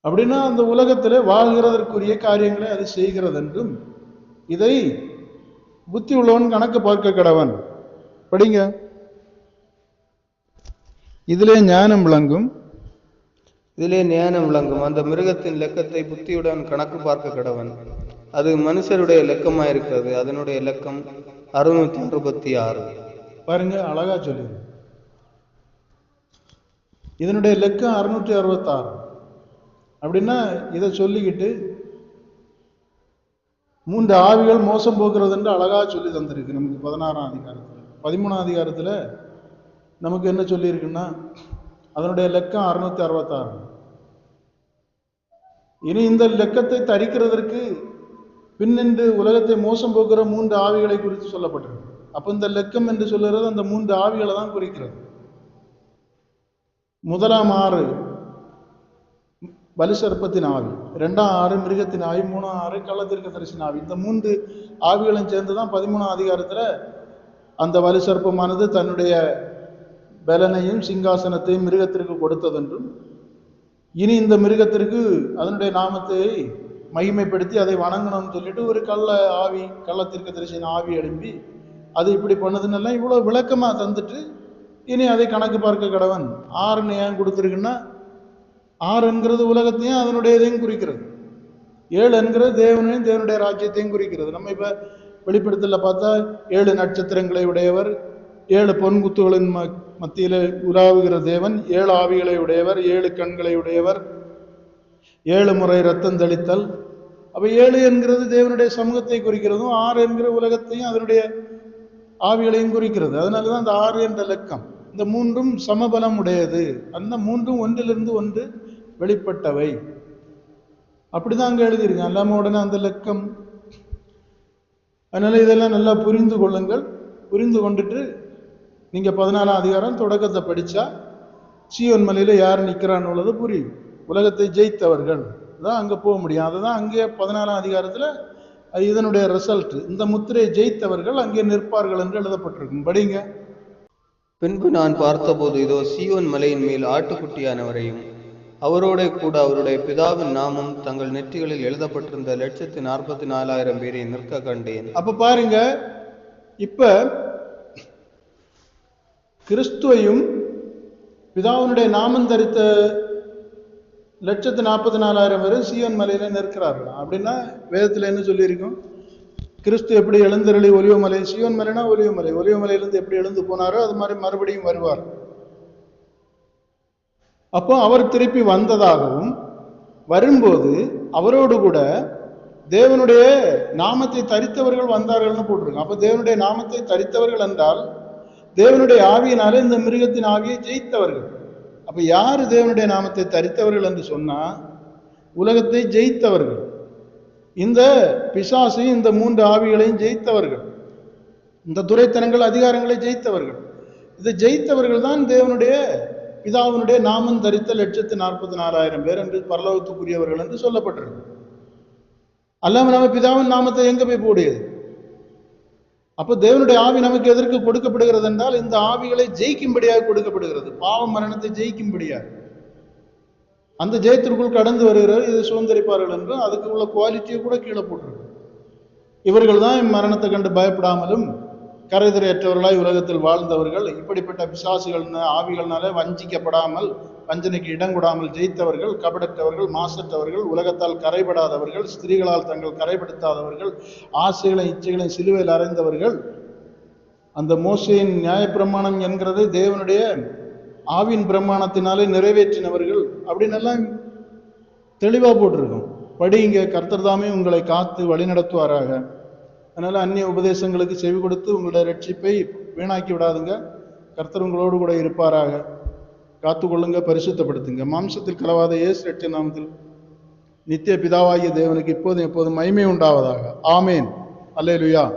அப்படின்னா அந்த உலகத்துல வாழ்கிறதற்குரிய காரியங்களை அது செய்கிறது என்றும், இதை புத்தி உள்ளவன் கணக்கு பார்க்க கடவன். படிங்க. இதிலே ஞானம் விளங்கும், இதிலே ஞானம் விளங்கும். அந்த மிருகத்தின் லெக்கத்தை புத்தியுடன் கணக்கு பார்க்க கடவன். அது மனுஷருடைய லெக்கமாயிருக்கிறது. அதனுடைய லெக்கம் 666. பாருங்க, அழகா சொல்லி. இதனுடைய லெக்கம் 666. அப்படின்னா இதை சொல்லிக்கிட்டு 3 ஆவிகள் மோசம் போக்குறது என்று அழகா சொல்லி தந்திருக்கு நமக்கு 16ஆம் அதிகாரத்தில். 13ஆம் அதிகாரத்தில் நமக்கு என்ன சொல்லியிருக்குன்னா அதனுடைய லெக்கம் 666. இனி இந்த லெக்கத்தை தரிக்கிறதற்கு பின்னின்று உலகத்தை மோசம் போக்குற 3 ஆவிகளை குறித்து சொல்லப்பட்டிருக்கு. அப்ப இந்த லெக்கம் என்று சொல்லுறது அந்த 3 ஆவிகளை தான் குறிக்கிறது. முதலாம் 6 வலுசர்ப்பத்தின் ஆவி, 2ஆம் 6 மிருகத்தின் ஆவி, 3ஆம் 6 கள்ளத்தீர்க்கதரிசியின் ஆவி. இந்த 3 ஆவிகளும் சேர்ந்துதான் 13ஆம் அதிகாரத்துல அந்த வலுசர்ப்பமானது தன்னுடைய பலனையும் சிங்காசனத்தையும் மிருகத்திற்கு கொடுத்ததென்றும், இனி இந்த மிருகத்திற்கு அதனுடைய நாமத்தை மகிமைப்படுத்தி அதை வணங்கணும்னு சொல்லிட்டு ஒரு கள்ளத்தீர்க்கதரிசியின் ஆவி எழும்பி அது இப்படி பண்ணதுன்னெல்லாம் இவ்வளவு விளக்கமா தந்துட்டு, இனி அதை கணக்கு பார்க்க கடவன். 6 ஏன் கொடுத்துருக்குன்னா 6 என்கிறது உலகத்தையும் அதனுடைய இதையும் குறிக்கிறது. 7 என்கிறது தேவனையும் தேவனுடைய ராஜ்யத்தையும் குறிக்கிறது. நம்ம இப்ப வெளிப்படுத்தல பார்த்தா 7 நட்சத்திரங்களை உடையவர், 7 பொன்குத்துகளின் மத்தியில உலாவுகிற தேவன், 7 ஆவிகளை உடையவர், 7 கண்களை உடையவர், 7 முறை ரத்தம் தெளித்தல். அப்ப 7 என்கிறது தேவனுடைய சமூகத்தை குறிக்கிறதும், 6 என்கிற உலகத்தையும் அதனுடைய ஆவிகளையும் குறிக்கிறது. அதனாலதான் அந்த 6 என்ற லெக்கம். இந்த 3ம் சமபலம் உடையது. அந்த 3ம் ஒன்றிலிருந்து ஒன்று வெளிப்பட்டவை. அப்படிதான் அங்க எழுதியிருக்கேன். எல்லாமே உடனே அந்த லெக்கம். அதனால இதெல்லாம் நல்லா புரிந்து கொள்ளுங்கள். புரிந்து கொண்டுட்டு நீங்க 14ஆம் அதிகாரம் தொடக்கத்தை படிச்சா சீயோன் மலையில யார் நிக்கிறான்னு உள்ளது புரியும். உலகத்தை ஜெயித்தவர்கள் தான் அங்க போக முடியும். அதுதான் அங்கே 14ஆம் அதிகாரத்துல இதனுடைய ரிசல்ட். இந்த முத்திரையை ஜெயித்தவர்கள் அங்கே நிற்பார்கள் என்று எழுதப்பட்டிருக்கும். படிங்க. பின்பு நான் பார்த்தபோது இதோ சீயோன் மலையின் மேல் ஆட்டுக்குட்டியானவரையும் அவரோட கூட அவருடைய பிதாவின் நாமம் தங்கள் நெற்றிகளில் எழுதப்பட்டிருந்த 144,000 பேரை நிற்க கண்டேன். அப்ப பாருங்க, இப்ப கிறிஸ்துவையும் பிதாவினுடைய நாமம் தரித்த 144,000 பேரும் சீயோன் மலையில நிற்கிறார்கள். அப்படின்னா வேதத்துல என்ன சொல்லியிருக்கும்? கிறிஸ்து எப்படி எழுந்தருளி ஒலிவமலை, சீயோன் மலைனா ஒலிவமலை, ஒலிவமலையிலிருந்து எப்படி எழுந்து போனாரோ அது மாதிரி மறுபடியும் வருவார். அப்போ அவர் திருப்பி வந்ததாகவும், வரும்போது அவரோடு கூட தேவனுடைய நாமத்தை தரித்தவர்கள் வந்தார்கள்னு போட்டிருக்கோம். அப்ப தேவனுடைய நாமத்தை தரித்தவர்கள் என்றால் தேவனுடைய ஆவியினாலே இந்த மிருகத்தின் ஆவியை ஜெயித்தவர்கள். அப்ப யாரு தேவனுடைய நாமத்தை தரித்தவர்கள் என்று சொன்னா உலகத்தை ஜெயித்தவர்கள், இந்த பிசாசையும் இந்த 3 ஆவிகளையும் ஜெயித்தவர்கள், இந்த துரைத்தனங்கள் அதிகாரங்களை ஜெயித்தவர்கள். இதை ஜெயித்தவர்கள் தான் தேவனுடைய பிதாவினுடைய நாமம் தரித்த 144,000 பேர் என்று பரலோகத்துக்குரியவர்கள் என்று சொல்லப்பட்டிருக்கு. அல்லாம நம்ம பிதாவின் நாமத்தை எங்க போய் போடுது? அப்ப தேவனுடைய ஆவி நமக்கு எதற்கு கொடுக்கப்படுகிறது என்றால் இந்த ஆவிகளை ஜெயிக்கும்படியாக கொடுக்கப்படுகிறது. பாவம் மரணத்தை ஜெயிக்கும்படியாக அந்த ஜெயத்திற்குள் கடந்து வருகிறார். இதை சுதந்திரிப்பார்கள் என்று அதுக்கு உள்ள குவாலிட்டியை கூட கீழே போட்டிருக்கு. இவர்கள் தான் மரணத்தை கண்டு பயப்படாமலும் கரைதிரையற்றவர்களாய் உலகத்தில் வாழ்ந்தவர்கள். இப்படிப்பட்ட பிசாசுகள் ஆவிகள்னால வஞ்சிக்கப்படாமல், வஞ்சனைக்கு இடம் கொடாமல் ஜெயித்தவர்கள், கபடற்றவர்கள், மாசற்றவர்கள், உலகத்தால் கரைபடாதவர்கள், ஸ்திரீகளால் தங்கள் கரைப்படுத்தாதவர்கள், ஆசைகளை இச்சைகளை சிலுவையில் அறைந்தவர்கள். அந்த மோசேயின் நியாயப்பிரமாணம் என்கிறது தேவனுடைய ஆவின் பிரமாணத்தினாலே நிறைவேற்றினவர்கள் அப்படின்னு எல்லாம் தெளிவா போட்டிருக்கும். படிங்க, கர்த்தர் தாமே உங்களை காத்து வழி நடத்துவாராக. அதனால அந்நிய உபதேசங்களுக்கு செவி கொடுத்து உங்களுடைய ரட்சிப்பை வீணாக்கி விடாதுங்க. கர்த்தர் உங்களோடு கூட இருப்பாராக. காத்துக்கொள்ளுங்க, பரிசுத்தப்படுத்துங்க. மாம்சத்தில் கலவாத இயேசு ரட்சகர் நாமத்தில் நித்திய பிதாவாகிய தேவனுக்கு இப்போதும் எப்போதும் மகிமை உண்டாவதாக. ஆமேன். அல்லேலூயா.